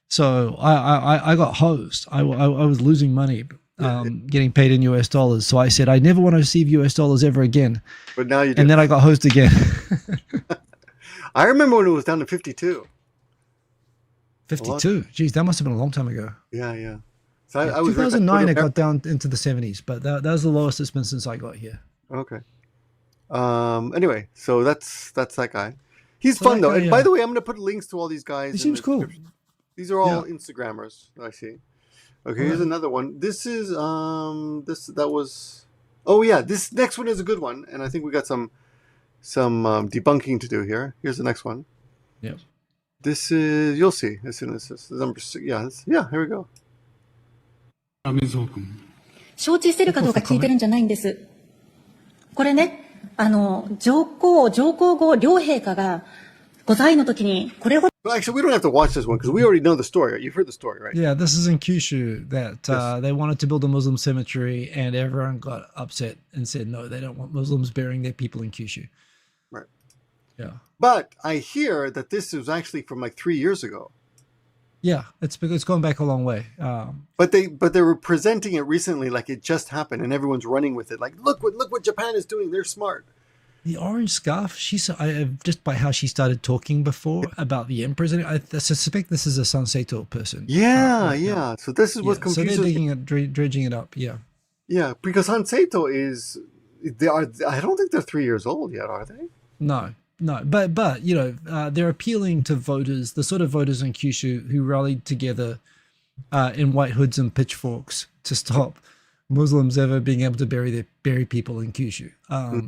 Speaker 2: So I got hosed. I was losing money getting paid in US dollars. So I said, I never want to receive US dollars ever again.
Speaker 1: But now you do.
Speaker 2: And then I got hosed again.
Speaker 1: I remember when it was down to 52.
Speaker 2: 52. Geez, that must have been a long time ago.
Speaker 1: Yeah. So I was
Speaker 2: 2009, it got down into the 70s, but that was the lowest it's been since I got here.
Speaker 1: Okay. Anyway, so that's that guy. He's fun though. And by the way, I'm going to put links to all these guys.
Speaker 2: He seems cool.
Speaker 1: These are all Instagrammers. I see. Okay, here's another one. This is that was. Oh yeah, this next one is a good one, and I think we got some debunking to do here. Here's the next one.
Speaker 2: Yep.
Speaker 1: This is, you'll see as soon as this is number 6. Yeah, here we go.
Speaker 8: 承知してるかどうか聞いてるんじゃないんです。これね、上皇后両陛下がご在位の時にこれほど
Speaker 1: Well, actually, we don't have to watch this one because we already know the story. You've heard the story, right?
Speaker 2: Yeah, this is in Kyushu that they wanted to build a Muslim cemetery, and everyone got upset and said no, they don't want Muslims burying their people in Kyushu.
Speaker 1: Right.
Speaker 2: Yeah.
Speaker 1: But I hear that this was actually from like 3 years ago.
Speaker 2: Yeah, it's gone back a long way.
Speaker 1: But they were presenting it recently like it just happened, and everyone's running with it. Like, look what Japan is doing. They're smart.
Speaker 2: The orange scarf, just by how she started talking before about the emperors, I suspect this is a Sanseito person.
Speaker 1: Yeah. So this is what's confusing.
Speaker 2: So they're digging dredging it up, yeah.
Speaker 1: Yeah, because Sanseito I don't think they're 3 years old yet, are they?
Speaker 2: No. But you know, they're appealing to voters, the sort of voters in Kyushu who rallied together in white hoods and pitchforks to stop Muslims ever being able to bury people in Kyushu.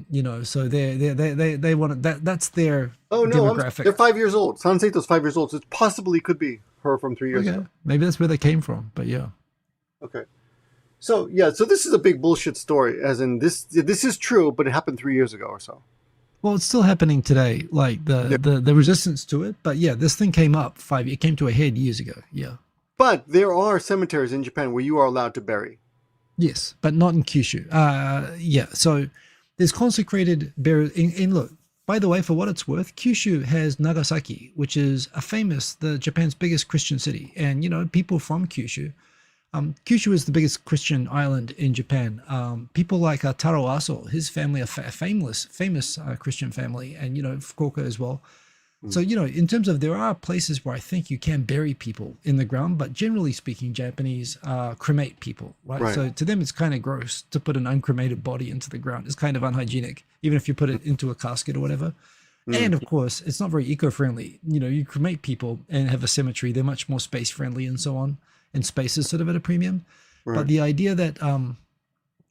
Speaker 2: You know, so they want that's their demographic.
Speaker 1: They're 5 years old. Sanseito's 5 years old, so it possibly could be her from 3 years ago.
Speaker 2: Maybe that's where they came from, but yeah.
Speaker 1: Okay. So this is a big bullshit story, as in this is true, but it happened 3 years ago or so.
Speaker 2: Well, it's still happening today, like the resistance to it. But yeah, this thing came up it came to a head years ago. Yeah.
Speaker 1: But there are cemeteries in Japan where you are allowed to bury.
Speaker 2: Yes, but not in Kyushu. Yeah, so there's consecrated burial. And look, by the way, for what it's worth, Kyushu has Nagasaki, which is Japan's biggest Christian city. And, you know, people from Kyushu, Kyushu is the biggest Christian island in Japan. People like Taro Aso, his family, a famous Christian family, and, you know, Fukuoka as well. So, you know, in terms of, there are places where I think you can bury people in the ground, but generally speaking, Japanese cremate people, right? So to them, it's kind of gross to put an uncremated body into the ground. It's kind of unhygienic, even if you put it into a casket or whatever. And of course, it's not very eco-friendly. You know, you cremate people and have a cemetery, they're much more space-friendly and so on, and space is sort of at a premium. But the idea that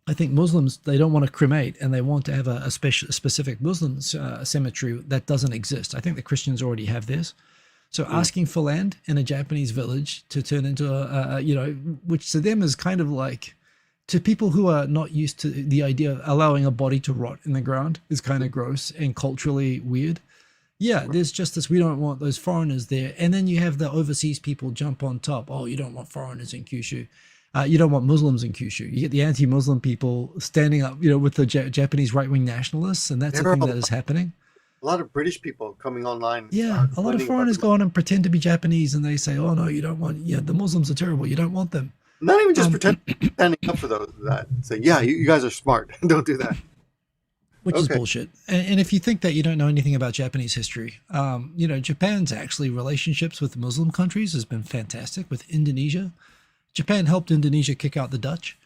Speaker 2: I think Muslims, they don't want to cremate and they want to have a specific Muslim cemetery that doesn't exist. I think the Christians already have theirs. So asking for land in a Japanese village to turn into you know, which to them is kind of like, to people who are not used to the idea of allowing a body to rot in the ground is kind of gross and culturally weird. Yeah, there's just this, we don't want those foreigners there. And then you have the overseas people jump on top. Oh, you don't want foreigners in Kyushu. You don't want Muslims in Kyushu. You get the anti-Muslim people standing up, you know, with the Japanese right-wing nationalists, and that's the thing that is happening.
Speaker 1: A lot of British people coming online.
Speaker 2: Yeah, a lot of foreigners go on and pretend to be Japanese, and they say, "Oh no, you don't want. Yeah, the Muslims are terrible. You don't want them."
Speaker 1: Not even just standing up for that. Say, yeah, you guys are smart. Don't do that.
Speaker 2: Which is bullshit. And if you think that you don't know anything about Japanese history, you know, Japan's actually relationships with Muslim countries has been fantastic. With Indonesia, Japan helped Indonesia kick out the Dutch.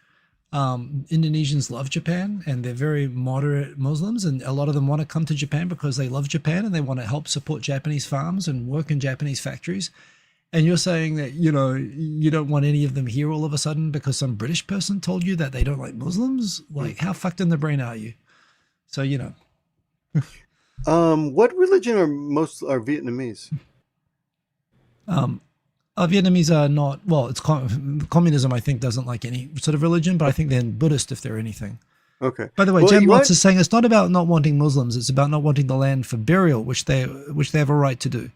Speaker 2: Indonesians love Japan, and they're very moderate Muslims, and a lot of them want to come to Japan because they love Japan and they want to help support Japanese farms and work in Japanese factories. And you're saying that, you know, you don't want any of them here all of a sudden because some British person told you that they don't like Muslims? Like, how fucked in the brain are you? So, you know.
Speaker 1: What religion are Vietnamese?
Speaker 2: Vietnamese are not, well, it's communism, I think, doesn't like any sort of religion, but I think they're Buddhist if they're anything.
Speaker 1: Okay.
Speaker 2: By the way, Jem Watts is saying it's not about not wanting Muslims, it's about not wanting the land for burial, which they have a right to do.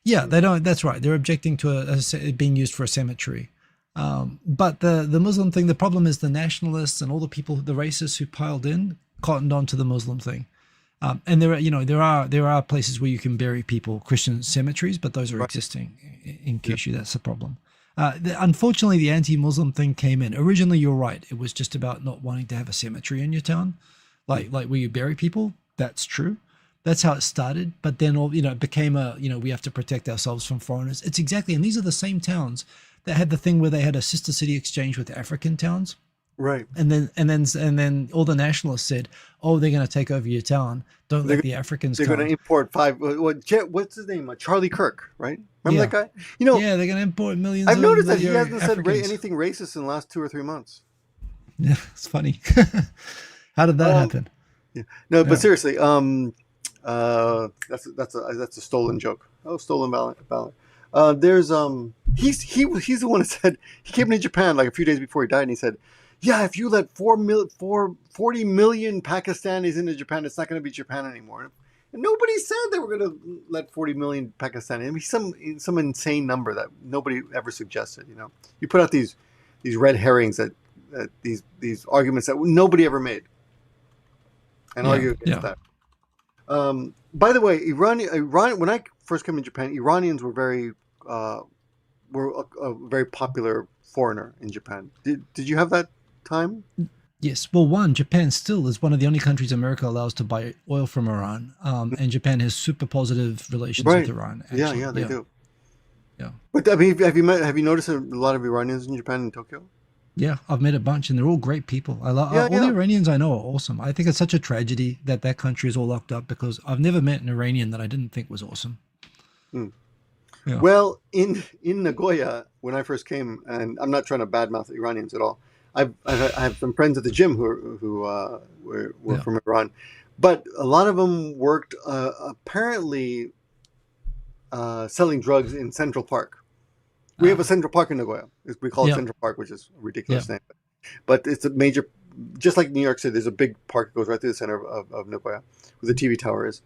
Speaker 2: Yeah, they don't. That's right. They're objecting to it being used for a cemetery. But the Muslim thing, the problem is the nationalists and all the people, the racists who piled in, cottoned onto the Muslim thing. And there are places where you can bury people, Christian cemeteries, but those are existing in Kyushu. That's the problem. Unfortunately, the anti-Muslim thing came in. Originally, you're right. It was just about not wanting to have a cemetery in your town, like where you bury people. That's true. That's how it started. But then, it became we have to protect ourselves from foreigners. It's exactly, and these are the same towns that had the thing where they had a sister city exchange with African towns.
Speaker 1: Right.
Speaker 2: And then all the nationalists said, "Oh, they're going to take over your town. Don't let the Africans come."
Speaker 1: They're going to import what's his name? Charlie Kirk, right? Remember that guy?
Speaker 2: Yeah, they're going to import millions.
Speaker 1: I've noticed that he hasn't
Speaker 2: Africans.
Speaker 1: said anything racist in the last 2 or 3 months.
Speaker 2: Yeah, it's funny. How did that happen?
Speaker 1: Yeah. No, but seriously, that's a stolen joke. Oh, stolen ballot. There's he's the one that said he came to Japan like a few days before he died, and he said, "Yeah, if you let 40 million Pakistanis into Japan, it's not going to be Japan anymore." And nobody said they were going to let 40 million Pakistanis. I mean, some insane number that nobody ever suggested. You put out these red herrings that these arguments that nobody ever made, and argue against that. By the way, Iran. When I first came to Japan, Iranians were a very popular foreigner in Japan. Did you have that time?
Speaker 2: Yes. Well, Japan still is one of the only countries America allows to buy oil from Iran, and Japan has super positive relations with Iran. Actually.
Speaker 1: Yeah, they do.
Speaker 2: Yeah.
Speaker 1: But I mean, have you noticed a lot of Iranians in Japan and Tokyo?
Speaker 2: Yeah, I've met a bunch, and they're all great people. All the Iranians I know are awesome. I think it's such a tragedy that country is all locked up, because I've never met an Iranian that I didn't think was awesome.
Speaker 1: Mm.
Speaker 2: Yeah.
Speaker 1: Well, in Nagoya, when I first came, and I'm not trying to badmouth Iranians at all. I have some friends at the gym who were from Iran, but a lot of them worked apparently selling drugs in Central Park. We have a Central Park in Nagoya. We call it Central Park, which is a ridiculous name. But it's a major, just like New York City, there's a big park that goes right through the center of Nagoya, where the TV tower is.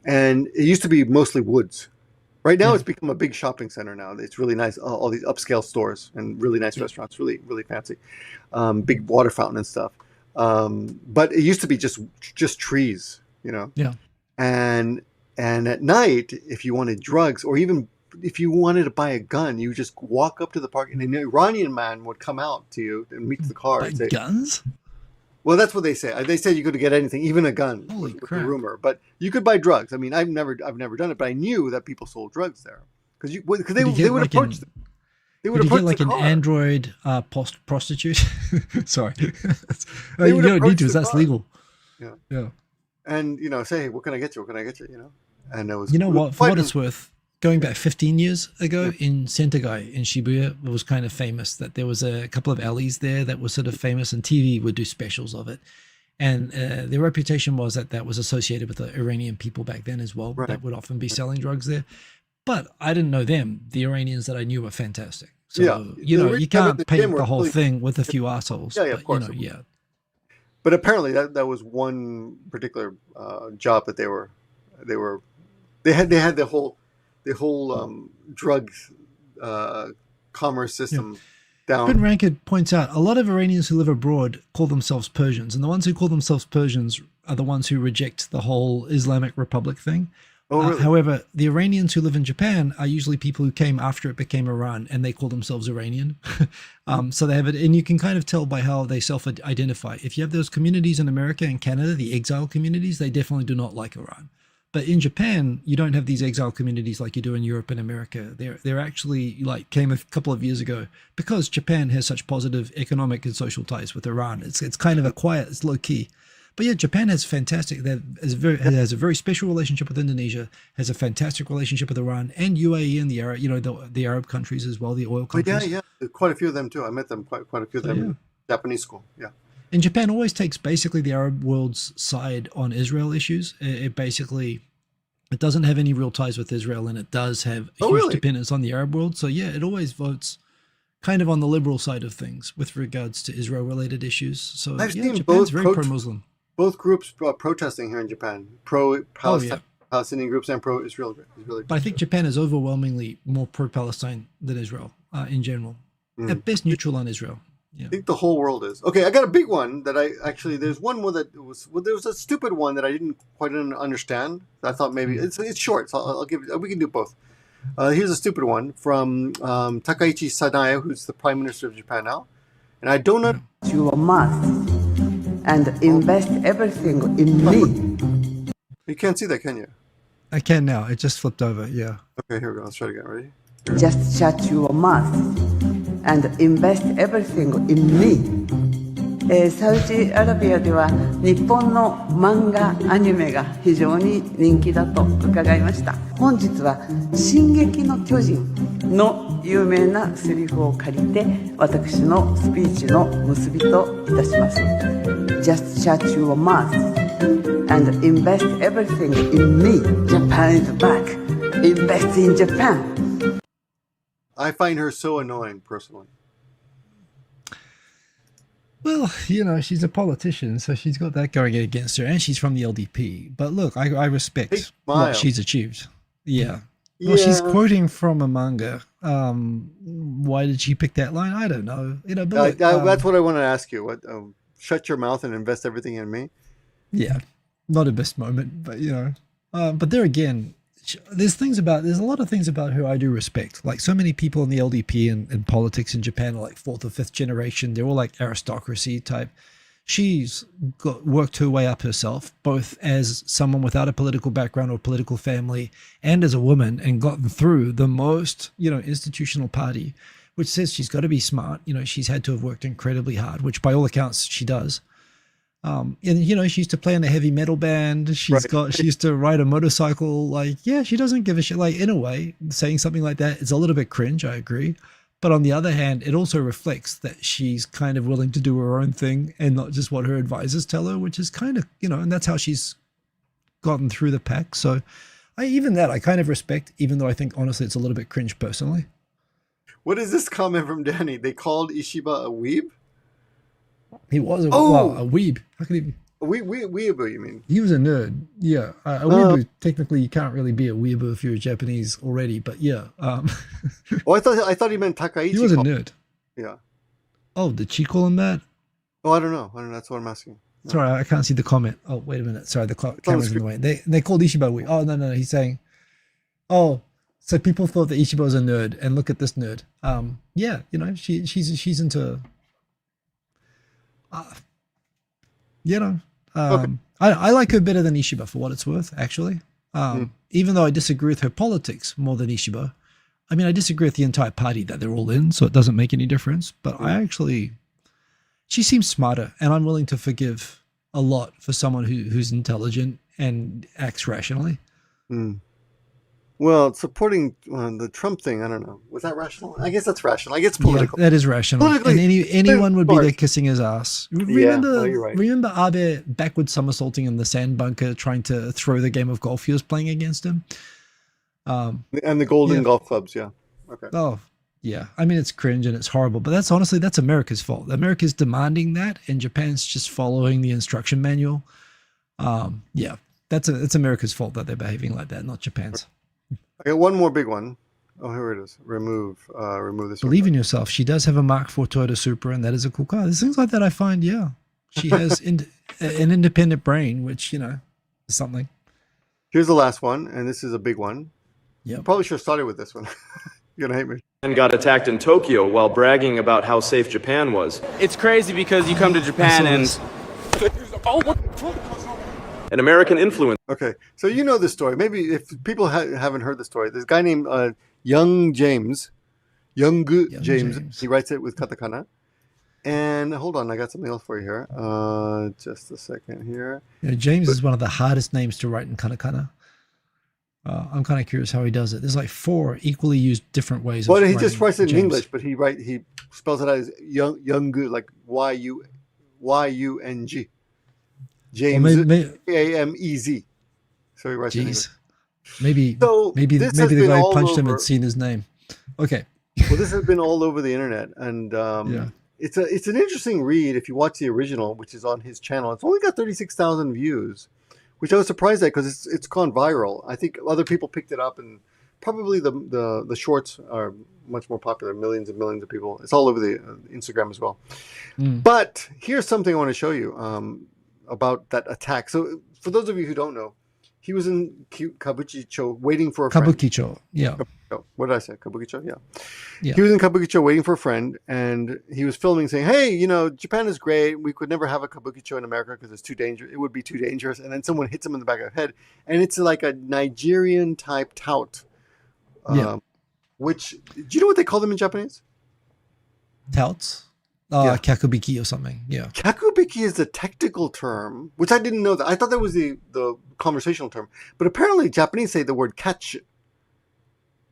Speaker 1: And it used to be mostly woods. Right now, it's become a big shopping center now. It's really nice. All these upscale stores and really nice restaurants, really, really fancy. Big water fountain and stuff. But it used to be just trees,
Speaker 2: Yeah.
Speaker 1: And at night, if you wanted drugs, or even if you wanted to buy a gun, you just walk up to the park, and an Iranian man would come out to you and meet the car and say,
Speaker 2: guns?
Speaker 1: Well, that's what they say. They said you could get anything, even a gun.
Speaker 2: Holy
Speaker 1: with
Speaker 2: crap.
Speaker 1: the rumor, but you could buy drugs. I mean, I've never done it, but I knew that people sold drugs there because they would approach them. They would approach
Speaker 2: like
Speaker 1: the
Speaker 2: an
Speaker 1: car.
Speaker 2: Android prostitute. Sorry,
Speaker 1: They
Speaker 2: you
Speaker 1: would
Speaker 2: don't
Speaker 1: approach
Speaker 2: need to.
Speaker 1: the
Speaker 2: That's
Speaker 1: car.
Speaker 2: legal.
Speaker 1: Yeah. And say, hey, what can I get you? What can I get you? And it was.
Speaker 2: What? For what it's worth, going back 15 years ago in Sentogai in Shibuya, it was kind of famous that there was a couple of alleys there that were sort of famous, and TV would do specials of it. And their reputation was that was associated with the Iranian people back then as well.
Speaker 1: Right.
Speaker 2: That would often be selling drugs there. But I didn't know them. The Iranians that I knew were fantastic. So, you can't paint the whole thing with a few assholes.
Speaker 1: Yeah, of course. But apparently that was one particular job that they had the whole drugs commerce system down.
Speaker 2: Ben Rankid points out a lot of Iranians who live abroad call themselves Persians, and the ones who call themselves Persians are the ones who reject the whole Islamic Republic thing.
Speaker 1: Oh, really?
Speaker 2: However, the Iranians who live in Japan are usually people who came after it became Iran, and they call themselves Iranian. So they have it, and you can kind of tell by how they self-identify. If you have those communities in America and Canada, the exile communities, they definitely do not like Iran. But in Japan, you don't have these exile communities like you do in Europe and America. They're actually came a couple of years ago because Japan has such positive economic and social ties with Iran. It's kind of it's low key. But yeah, Japan has has a very special relationship with Indonesia, has a fantastic relationship with Iran and UAE and the Arab, the Arab countries as well, the oil countries.
Speaker 1: Yeah, quite a few of them too. I met them quite a few of them in Japanese school. Yeah.
Speaker 2: And Japan always takes basically the Arab world's side on Israel issues. It doesn't have any real ties with Israel, and it does have a huge dependence on the Arab world. So yeah, it always votes kind of on the liberal side of things with regards to Israel-related issues. So
Speaker 1: I've seen
Speaker 2: Japan's very pro-Muslim.
Speaker 1: Both groups protesting here in Japan, pro-Palestine, Palestinian groups and pro-Israel groups.
Speaker 2: But I think Japan is overwhelmingly more pro-Palestine than Israel in general. At best, neutral on Israel. Yeah.
Speaker 1: I think the whole world is. Okay, I got a big one that there's one more that there was a stupid one that I didn't quite understand. I thought maybe it's short, so I'll give it, we can do both. Here's a stupid one from Takaichi Sanae, who's the Prime Minister of Japan now. And I don't know.
Speaker 9: Your math and invest everything in me.
Speaker 1: You can't see that, can you?
Speaker 2: I can now. It just flipped over. Yeah.
Speaker 1: Okay, here we go. Let's try it again. Ready?
Speaker 9: Just shut your mouth and invest everything in me. サウジアラビアでは日本の漫画アニメが非常に人気だと伺いました。本日は進撃の巨人の有名なセリフを借りて私のスピーチの結びといたします。Just shut your mouth and invest everything in me. Japan is back. Invest in Japan.
Speaker 1: I find her so annoying, personally.
Speaker 2: Well, you know, she's a politician, so she's got that going against her, and she's from the LDP. But look, I respect what she's achieved. Yeah. Well, she's quoting from a manga. Why did she pick that line? I don't know. You know, but look,
Speaker 1: that's what I want to ask you. What? Shut your mouth and invest everything in me.
Speaker 2: Yeah, not a best moment, but you know. But there again, there's a lot of things about her I do respect. Like so many people in the LDP and politics in Japan are like fourth or fifth generation. They're all like aristocracy type. She's worked her way up herself, both as someone without a political background or political family, and as a woman, and gotten through the most, you know, institutional party, which says she's got to be smart. You know, she's had to have worked incredibly hard, which by all accounts she does. And you know, she used to play in a heavy metal band. She used to ride a motorcycle. Like, yeah, she doesn't give a shit. Like, in a way, saying something like that is a little bit cringe. I agree. But on the other hand, it also reflects that she's kind of willing to do her own thing and not just what her advisors tell her, which is kind of, you know, and that's how she's gotten through the pack. So I kind of respect, even though I think honestly it's a little bit cringe personally.
Speaker 1: What is this comment from Danny? They called Ishiba a weeb?
Speaker 2: He was a weeb. How could he be?
Speaker 1: Weeaboo, you mean?
Speaker 2: He was a nerd. Yeah. A weeaboo, technically you can't really be a weeaboo if you're Japanese already, but yeah.
Speaker 1: Oh, I thought he meant Takaichi.
Speaker 2: He was a nerd.
Speaker 1: Yeah.
Speaker 2: Oh, did she call him that?
Speaker 1: Oh, I don't know. That's what I'm asking. No.
Speaker 2: Sorry, I can't see the comment. Oh, wait a minute. Sorry, the camera's in the way. They called Ishiba weeb. Oh, no. He's saying, oh, so people thought that Ishiba was a nerd, and look at this nerd. Yeah, you know, she's into... you know,
Speaker 1: okay.
Speaker 2: I like her better than Ishiba for what it's worth, actually. Even though I disagree with her politics more than Ishiba. I mean, I disagree with the entire party that they're all in, so it doesn't make any difference. But she seems smarter, and I'm willing to forgive a lot for someone who's intelligent and acts rationally.
Speaker 1: Well, supporting the Trump thing, I don't know. Was that rational? I guess that's rational. I guess political.
Speaker 2: Yeah, that is rational. And anyone would be there kissing his ass. Remember,
Speaker 1: you're right.
Speaker 2: Remember Abe backward somersaulting in the sand bunker, trying to throw the game of golf he was playing against him?
Speaker 1: And the golden golf clubs, yeah. Okay.
Speaker 2: Oh, yeah. I mean, it's cringe and it's horrible, but that's America's fault. America's demanding that, and Japan's just following the instruction manual. Yeah, it's America's fault that they're behaving like that, not Japan's.
Speaker 1: I got one more big one. Oh, here it is. Remove this.
Speaker 2: Believe in yourself. She does have a Mark IV Toyota Supra, and that is a cool car. There's things like that I find, yeah. She has an independent brain, which, you know, is something.
Speaker 1: Here's the last one, and this is a big one.
Speaker 2: Yeah.
Speaker 1: Probably should have started with this one. You're going to hate me.
Speaker 10: And got attacked in Tokyo while bragging about how safe Japan was. It's crazy because you come to Japan and... An American influence.
Speaker 1: Okay, so you know this story. Maybe if people haven't heard the story, there's a guy named Young James. He writes it with katakana. And hold on, I got something else for you here. Just a second here.
Speaker 2: Yeah, James is one of the hardest names to write in katakana. I'm kind of curious how he does it. There's like 4 equally used different ways.
Speaker 1: Well, he just writes it in English, but he spells it out as Young, like Y-U-N-G. James, A-M-E-Z. So he writes it in English. Maybe
Speaker 2: the guy who punched him had seen his name. Okay.
Speaker 1: Well, this has been all over the internet, and it's an interesting read if you watch the original, which is on his channel. It's only got 36,000 views, which I was surprised at because it's gone viral. I think other people picked it up, and probably the shorts are much more popular. Millions and millions of people. It's all over the Instagram as well. But here's something I want to show you about that attack. So for those of you who don't know, he was in Kabukicho waiting for a friend.
Speaker 2: Kabukicho, yeah.
Speaker 1: What did I say? Kabukicho, yeah.
Speaker 2: Yeah.
Speaker 1: He was in Kabukicho waiting for a friend, and he was filming saying, hey, you know, Japan is great. We could never have a Kabukicho in America because it's too dangerous. It would be too dangerous. And then someone hits him in the back of the head, and it's like a Nigerian type tout. Which, do you know what they call them in Japanese?
Speaker 2: Touts? Kakubiki or something, yeah.
Speaker 1: Kakubiki is the technical term, which I didn't know that. I thought that was the conversational term. But apparently Japanese say the word catch.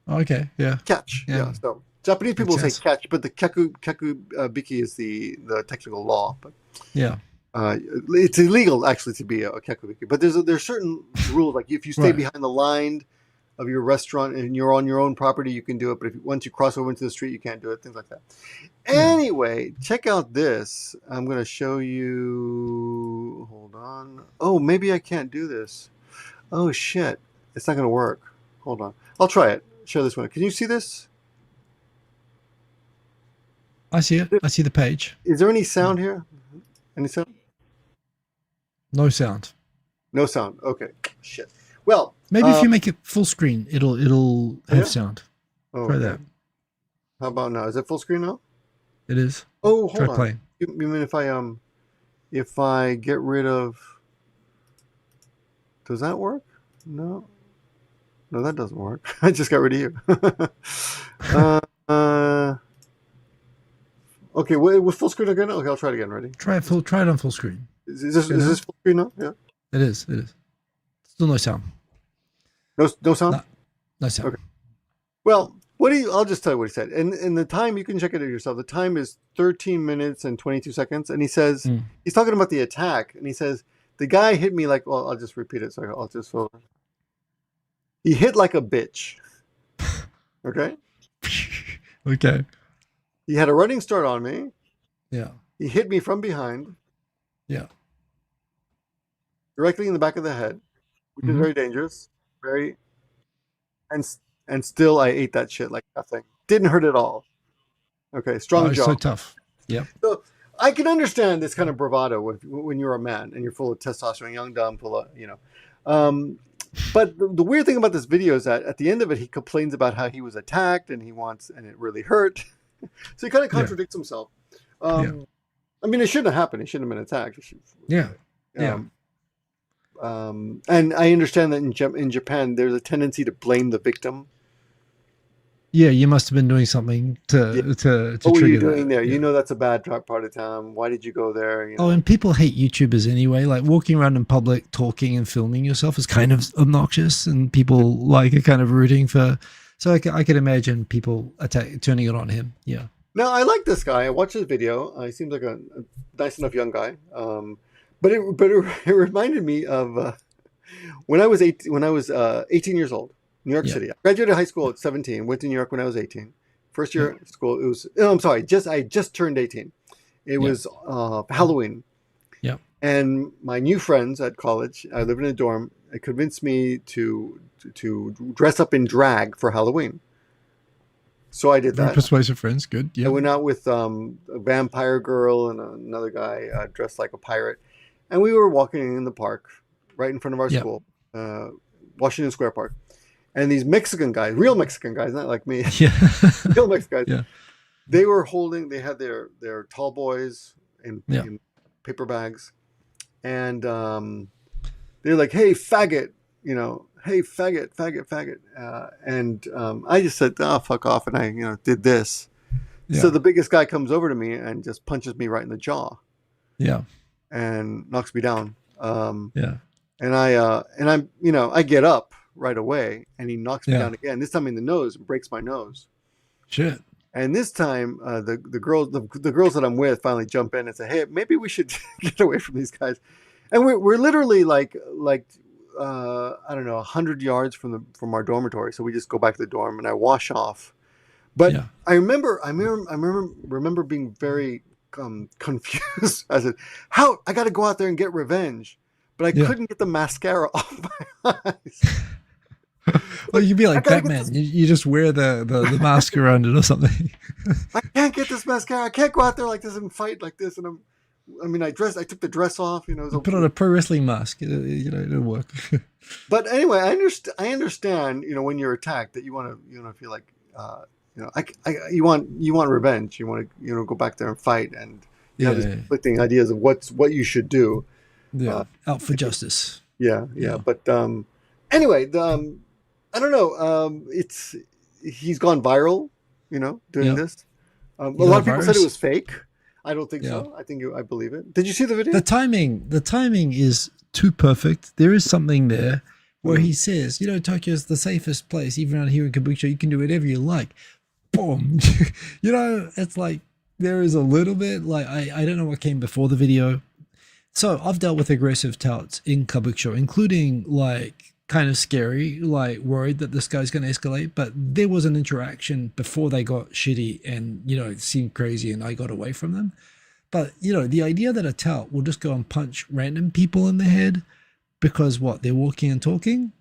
Speaker 2: Okay, yeah.
Speaker 1: Catch, yeah. So Japanese people say catch, but the kakubiki is the technical law. But
Speaker 2: yeah.
Speaker 1: It's illegal actually to be a kakubiki. But there's certain rules, like if you stay behind the line of your restaurant and you're on your own property, you can do it. But once you cross over into the street, you can't do it. Things like that. Anyway, check out this. I'm going to show you. Hold on. Oh, maybe I can't do this. Oh, shit. It's not going to work. Hold on. I'll try it. Show this one. Can you see this?
Speaker 2: I see it. I see the page.
Speaker 1: Is there any sound here? Any sound?
Speaker 2: No sound.
Speaker 1: No sound. Okay. Shit. Well,
Speaker 2: maybe if you make it full screen, it'll have sound.
Speaker 1: Oh,
Speaker 2: try that.
Speaker 1: How about now? Is it full screen now?
Speaker 2: It is.
Speaker 1: Oh, hold
Speaker 2: try
Speaker 1: on.
Speaker 2: Playing.
Speaker 1: You mean if I get rid of? Does that work? No, that doesn't work. I just got rid of you. Okay, with full screen again. Okay, I'll try it again. Ready?
Speaker 2: Try it on full screen.
Speaker 1: Is this full screen now? Yeah.
Speaker 2: It is. Still no sound.
Speaker 1: No sound?
Speaker 2: No sound.
Speaker 1: Okay. Well, I'll just tell you what he said. And the time, you can check it out yourself. The time is 13 minutes and 22 seconds. And he says, he's talking about the attack. And he says, the guy hit me like, well, I'll just repeat it. So I'll just, he hit like a bitch. Okay.
Speaker 2: Okay.
Speaker 1: He had a running start on me.
Speaker 2: Yeah.
Speaker 1: He hit me from behind.
Speaker 2: Yeah.
Speaker 1: Directly in the back of the head, which is very dangerous. And still I ate that shit like nothing. Didn't hurt at all. Okay, strong jaw.
Speaker 2: So tough. Yeah.
Speaker 1: So I can understand this kind of bravado when you're a man and you're full of testosterone, young, dumb, full of, you know. But the weird thing about this video is that at the end of it, he complains about how he was attacked and it really hurt. So he kind of contradicts himself. I mean, it shouldn't have happened. He shouldn't have been attacked.
Speaker 2: Yeah.
Speaker 1: And I understand that in Japan, there's a tendency to blame the victim.
Speaker 2: Yeah, you must have been doing something to
Speaker 1: what were you
Speaker 2: trigger
Speaker 1: doing
Speaker 2: that.
Speaker 1: there? You know that's a bad part of town. Why did you go there? You know?
Speaker 2: Oh, and people hate YouTubers anyway. Like walking around in public, talking and filming yourself is kind of obnoxious, and people like are kind of rooting for. So I could imagine people turning it on him. Yeah.
Speaker 1: No, I like this guy. I watched his video. He seems like a nice enough young guy. But it reminded me of when I was 18 years old, New York City. I graduated high school at 17. Went to New York when I was 18. First year of school. It was. Oh, I'm sorry. I just turned 18. It was Halloween. Yeah. And my new friends at college, I lived in a dorm. It convinced me to dress up in drag for Halloween. So I did that.
Speaker 2: Very persuasive friends. Good. Yeah.
Speaker 1: I went out with a vampire girl and another guy dressed like a pirate. And we were walking in the park right in front of our school, Washington Square Park. And these Mexican guys, real Mexican guys, not like me, real Mexican guys, they had their tall boys in paper bags. And they're like, hey, faggot, you know, hey, faggot. And I just said, oh, fuck off. And I, did this. Yeah. So the biggest guy comes over to me and just punches me right in the jaw.
Speaker 2: Yeah.
Speaker 1: And knocks me down. And I get up right away and he knocks me down again. This time in the nose and breaks my nose.
Speaker 2: Shit.
Speaker 1: And this time the girls that I'm with finally jump in and say, hey, maybe we should get away from these guys. And we're literally like I don't know, 100 yards from our dormitory. So we just go back to the dorm and I wash off. But I remember being very confused. I said, how I got to go out there and get revenge. but I
Speaker 2: Yeah.
Speaker 1: couldn't get the mascara off my eyes.
Speaker 2: Well, you'd be
Speaker 1: I
Speaker 2: like
Speaker 1: gotta get
Speaker 2: Batman. You just wear the mask around it or something.
Speaker 1: I can't get this mascara. I can't go out there like this and fight like this. And I took the dress off. You know, it was
Speaker 2: Put on a pro wrestling mask. You know, it'll work.
Speaker 1: But anyway, I understand. You know, when you're attacked, that you want to feel like you know, you want revenge. You want to go back there and fight, and you have these conflicting ideas of what you should do.
Speaker 2: Yeah, out for justice.
Speaker 1: Yeah. But anyway, I don't know. He's gone viral. You know, doing this. A lot of people said it was fake. I don't think so. I believe it. Did you see the video?
Speaker 2: The timing is too perfect. There is something there where he says, you know, Tokyo's the safest place. Even around here in Kabukicho, you can do whatever you like. Boom. You know, it's like there is a little bit like I don't know what came before the video. So I've dealt with aggressive touts in Kabukicho, including like kind of scary, like worried that this guy's going to escalate. But there was an interaction before they got shitty and, you know, it seemed crazy and I got away from them. But, you know, the idea that a tout will just go and punch random people in the head because they're walking and talking.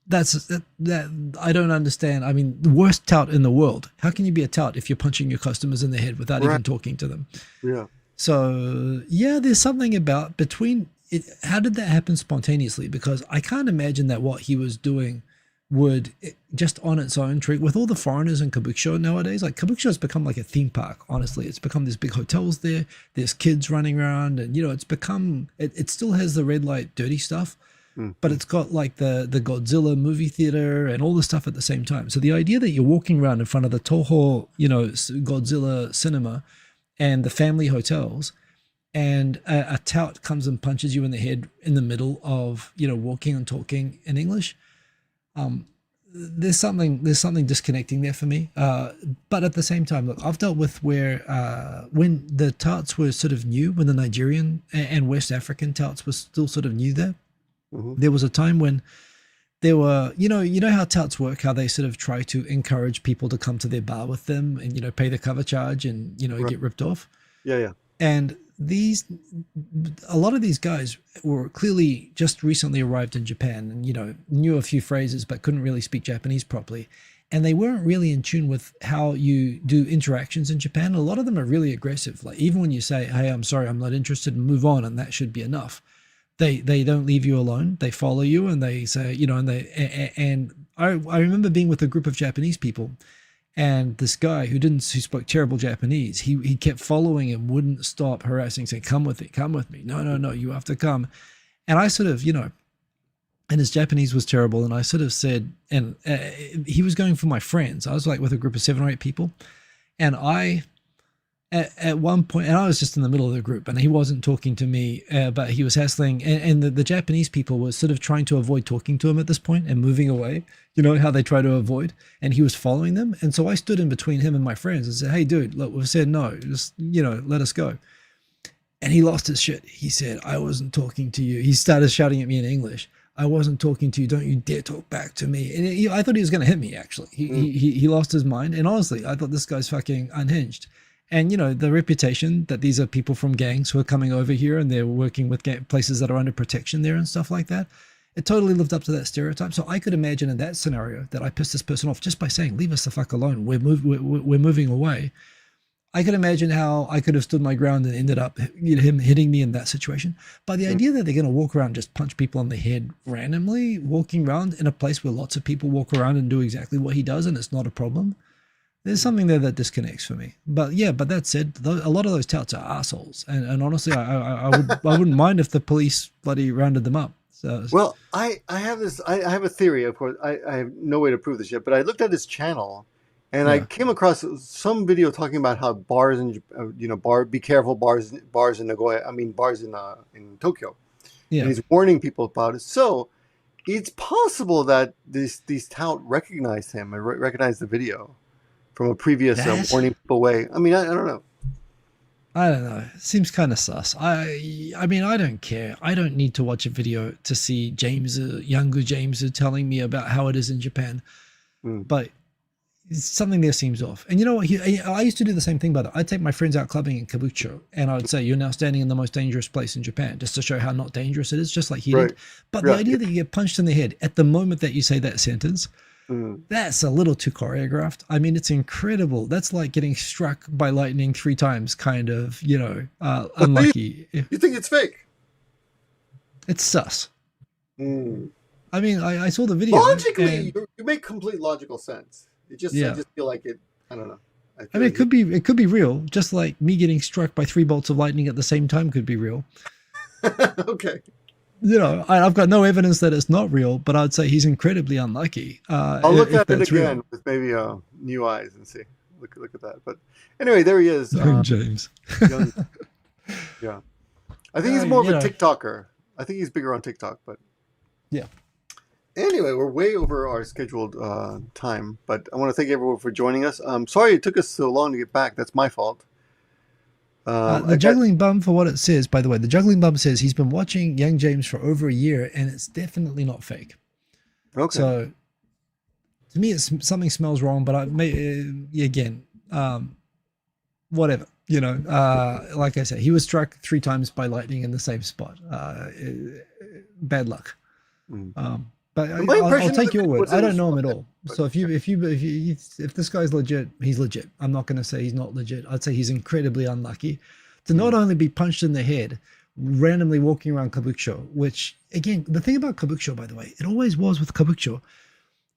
Speaker 2: That I don't understand. I mean, the worst tout in the world. How can you be a tout if you're punching your customers in the head without even talking to them?
Speaker 1: Yeah.
Speaker 2: So yeah, there's something about between it. How did that happen spontaneously? Because I can't imagine that what he was doing would just on its own trick with all the foreigners in Kabukicho nowadays. Like Kabukicho has become like a theme park. Honestly, it's become these big hotels there. There's kids running around, and you know, it's become. It still has the red light, dirty stuff, but it's got like the Godzilla movie theater and all the stuff at the same time. So the idea that you're walking around in front of the Toho, you know, Godzilla cinema and the family hotels, and a tout comes and punches you in the head in the middle of, you know, walking and talking in English. There's something disconnecting there for me. But at the same time, look, I've dealt with where when the touts were sort of new, when the Nigerian and West African touts were still sort of new there, there was a time when there were, you know how touts work, how they sort of try to encourage people to come to their bar with them and, you know, pay the cover charge and, you know, get ripped off.
Speaker 1: Yeah.
Speaker 2: And a lot of these guys were clearly just recently arrived in Japan and, you know, knew a few phrases, but couldn't really speak Japanese properly. And they weren't really in tune with how you do interactions in Japan. A lot of them are really aggressive. Like even when you say, hey, I'm sorry, I'm not interested, and move on, and that should be enough. They don't leave you alone. They follow you and they say, you know, and I remember being with a group of Japanese people, and this guy who spoke terrible Japanese, he kept following him, wouldn't stop harassing, saying, come with me. No, you have to come. And I sort of, you know, and his Japanese was terrible. And I sort of said, and he was going for my friends. I was like with a group of 7 or 8 people. And at one point, and I was just in the middle of the group, and he wasn't talking to me, but he was hassling, and the Japanese people were sort of trying to avoid talking to him at this point and moving away, you know, how they try to avoid, and he was following them. And so I stood in between him and my friends and said, hey, dude, look, we've said no, just, you know, let us go. And he lost his shit. He said, I wasn't talking to you. He started shouting at me in English. I wasn't talking to you. Don't you dare talk back to me. And I thought he was going to hit me, actually. He lost his mind. And honestly, I thought this guy's fucking unhinged. And, you know, the reputation that these are people from gangs who are coming over here and they're working with places that are under protection there and stuff like that, it totally lived up to that stereotype. So I could imagine in that scenario that I pissed this person off just by saying, leave us the fuck alone. We're moving away. I could imagine how I could have stood my ground and ended up, you know, him hitting me in that situation. But the idea that they're going to walk around and just punch people on the head randomly, walking around in a place where lots of people walk around and do exactly what he does and it's not a problem, there's something there that disconnects for me. But yeah, but that said, a lot of those touts are assholes. And honestly, I wouldn't mind if the police bloody rounded them up. So,
Speaker 1: well, I have a theory, of course. I have no way to prove this yet, but I looked at his channel and I came across some video talking about how bars in, be careful, bars in Nagoya, bars in Tokyo. Yeah. And he's warning people about it. So it's possible that these tout recognized him and recognized the video from a previous warning people way. I don't know.
Speaker 2: I don't know. It seems kind of sus. I don't care. I don't need to watch a video to see younger James telling me about how it is in Japan. But something there seems off. And you know what? I used to do the same thing, brother. I'd take my friends out clubbing in Kabukicho, and I would say, "You're now standing in the most dangerous place in Japan," just to show how not dangerous it is, just like he did. But the idea that you get punched in the head at the moment that you say that sentence, that's a little too choreographed. I mean, it's incredible. That's like getting struck by lightning 3 times, kind of, you know, unlucky.
Speaker 1: You think it's fake?
Speaker 2: It's sus. I mean, I saw the video.
Speaker 1: Logically, you make complete logical sense. I just feel like it. I don't know.
Speaker 2: I mean, it could be real. Just like me getting struck by 3 bolts of lightning at the same time could be real.
Speaker 1: Okay.
Speaker 2: You know, I've got no evidence that it's not real, but I'd say he's incredibly unlucky.
Speaker 1: I'll look at it again with maybe new eyes and see. Look at that. But anyway, there he is.
Speaker 2: Young James.
Speaker 1: Yeah. I think he's more of a TikToker. I think he's bigger on TikTok, but
Speaker 2: yeah.
Speaker 1: Anyway, we're way over our scheduled time, but I want to thank everyone for joining us. Sorry it took us so long to get back. That's my fault.
Speaker 2: The juggling bum, for what it says, by the way, the juggling bum says he's been watching Young James for over a year, and it's definitely not fake.
Speaker 1: Okay.
Speaker 2: So to me, something smells wrong, but again, whatever. You know, like I said, he was struck 3 times by lightning in the same spot. Bad luck. But I'll take your word. I don't know him at all. So if this guy's legit, he's legit. I'm not going to say he's not legit. I'd say he's incredibly unlucky to not only be punched in the head, randomly walking around Kabukicho, which again, the thing about Kabukicho, by the way, it always was with Kabukicho,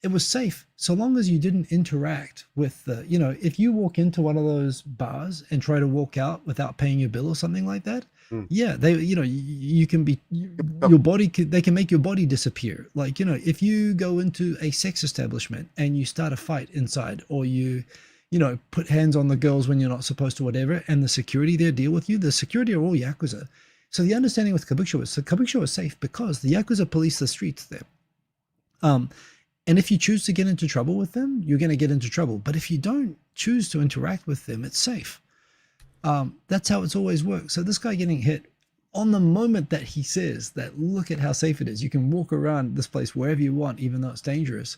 Speaker 2: it was safe so long as you didn't interact with the, you know, if you walk into one of those bars and try to walk out without paying your bill or something like that, yeah, they, you know, you can be, your body, they can make your body disappear. Like, you know, if you go into a sex establishment and you start a fight inside, or you know, put hands on the girls when you're not supposed to, whatever, and the security there deal with you, the security are all Yakuza. So the understanding with Kabukicho is, Kabukicho is safe because the Yakuza police the streets there. And if you choose to get into trouble with them, you're going to get into trouble. But if you don't choose to interact with them, it's safe. That's how it's always worked. So this guy getting hit on the moment that he says that, look at how safe it is. You can walk around this place wherever you want, even though it's dangerous.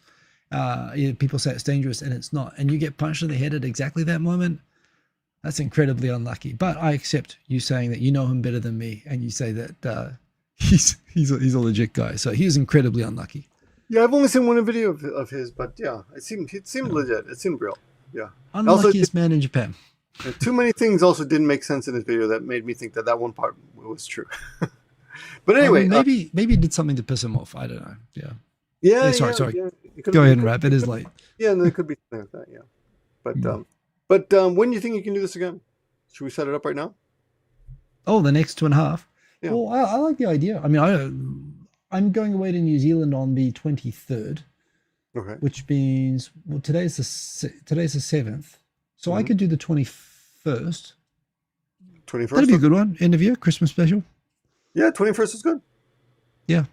Speaker 2: People say it's dangerous and it's not. And you get punched in the head at exactly that moment. That's incredibly unlucky. But I accept you saying that you know him better than me, and you say that he's a legit guy. So he is incredibly unlucky.
Speaker 1: Yeah, I've only seen one video of his, but yeah, it seemed legit. It seemed real. Yeah.
Speaker 2: Unluckiest man in Japan.
Speaker 1: Too many things also didn't make sense in his video that made me think that one part was true. But anyway,
Speaker 2: maybe it did something to piss him off. I don't know. Yeah.
Speaker 1: Yeah.
Speaker 2: Sorry.
Speaker 1: Yeah.
Speaker 2: Go ahead and wrap. It is late.
Speaker 1: Yeah, and there could be something like that. Yeah. But when do you think you can do this again? Should we set it up right now?
Speaker 2: Oh, the next 2.5.
Speaker 1: Yeah.
Speaker 2: Well, I like the idea. I mean, I'm going away to New Zealand on the 23rd.
Speaker 1: Okay.
Speaker 2: Which means, well, today's the 7th. So I could do the 21st.
Speaker 1: 21st?
Speaker 2: That'd be a good one. End of year, Christmas special.
Speaker 1: Yeah, 21st is good.
Speaker 2: Yeah.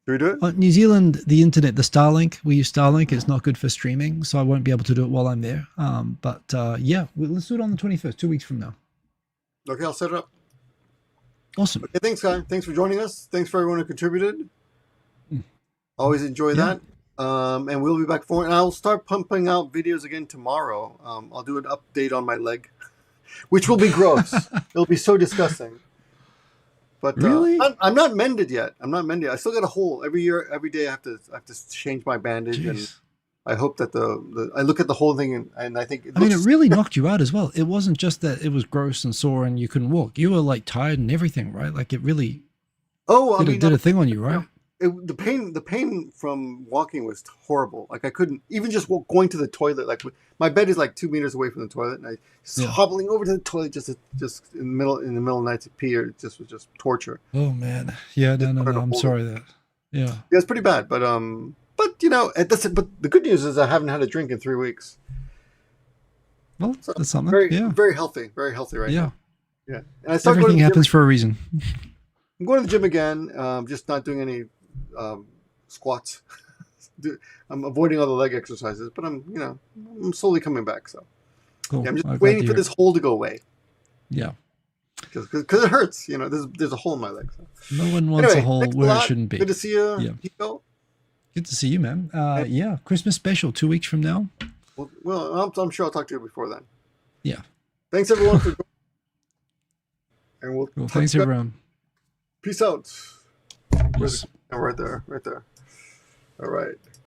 Speaker 1: Should we do it?
Speaker 2: New Zealand, the internet, the Starlink, we use Starlink. It's not good for streaming, so I won't be able to do it while I'm there. But yeah, let's do it on the 21st, 2 weeks from now.
Speaker 1: Okay, I'll set it up.
Speaker 2: Awesome.
Speaker 1: Okay, thanks, guy. Thanks for joining us. Thanks for everyone who contributed. Always enjoy that. And we'll be back for it. And I'll start pumping out videos again tomorrow. I'll do an update on my leg, which will be gross. It'll be so disgusting. But
Speaker 2: really?
Speaker 1: I'm not mended yet. I still got a hole. Every day I have to change my bandage. Jeez. And I hope that I look at the whole thing and I think it
Speaker 2: really knocked you out as well. It wasn't just that it was gross and sore and you couldn't walk. You were like tired and everything, right? Like it really did a thing on you, right?
Speaker 1: The pain from walking was horrible. Like I couldn't even just going to the toilet. Like my bed is like 2 meters away from the toilet, and I hobbling over to the toilet just in the middle of the night to pee. Or it was just torture.
Speaker 2: Oh man, yeah, no. I'm sorry that. Yeah,
Speaker 1: it's pretty bad. But you know, but the good news is I haven't had a drink in 3 weeks.
Speaker 2: Well, so that's something.
Speaker 1: Very healthy right now. Yeah, and
Speaker 2: everything happens for a reason.
Speaker 1: I'm going to the gym again. Just not doing any squats. I'm avoiding all the leg exercises, but I'm slowly coming back. So
Speaker 2: cool.
Speaker 1: Yeah, I'm just waiting for this hole to go away.
Speaker 2: Yeah,
Speaker 1: because it hurts. You know, there's a hole in my leg. So.
Speaker 2: No one wants a hole where it shouldn't be.
Speaker 1: Good to see you. Yeah.
Speaker 2: Good to see you, man. Yeah, Christmas special 2 weeks from now.
Speaker 1: Well, I'm sure I'll talk to you before then.
Speaker 2: Yeah.
Speaker 1: Thanks everyone for joining. And we'll
Speaker 2: Well, thanks everyone.
Speaker 1: Peace out.
Speaker 2: Yes.
Speaker 1: Right there. All right.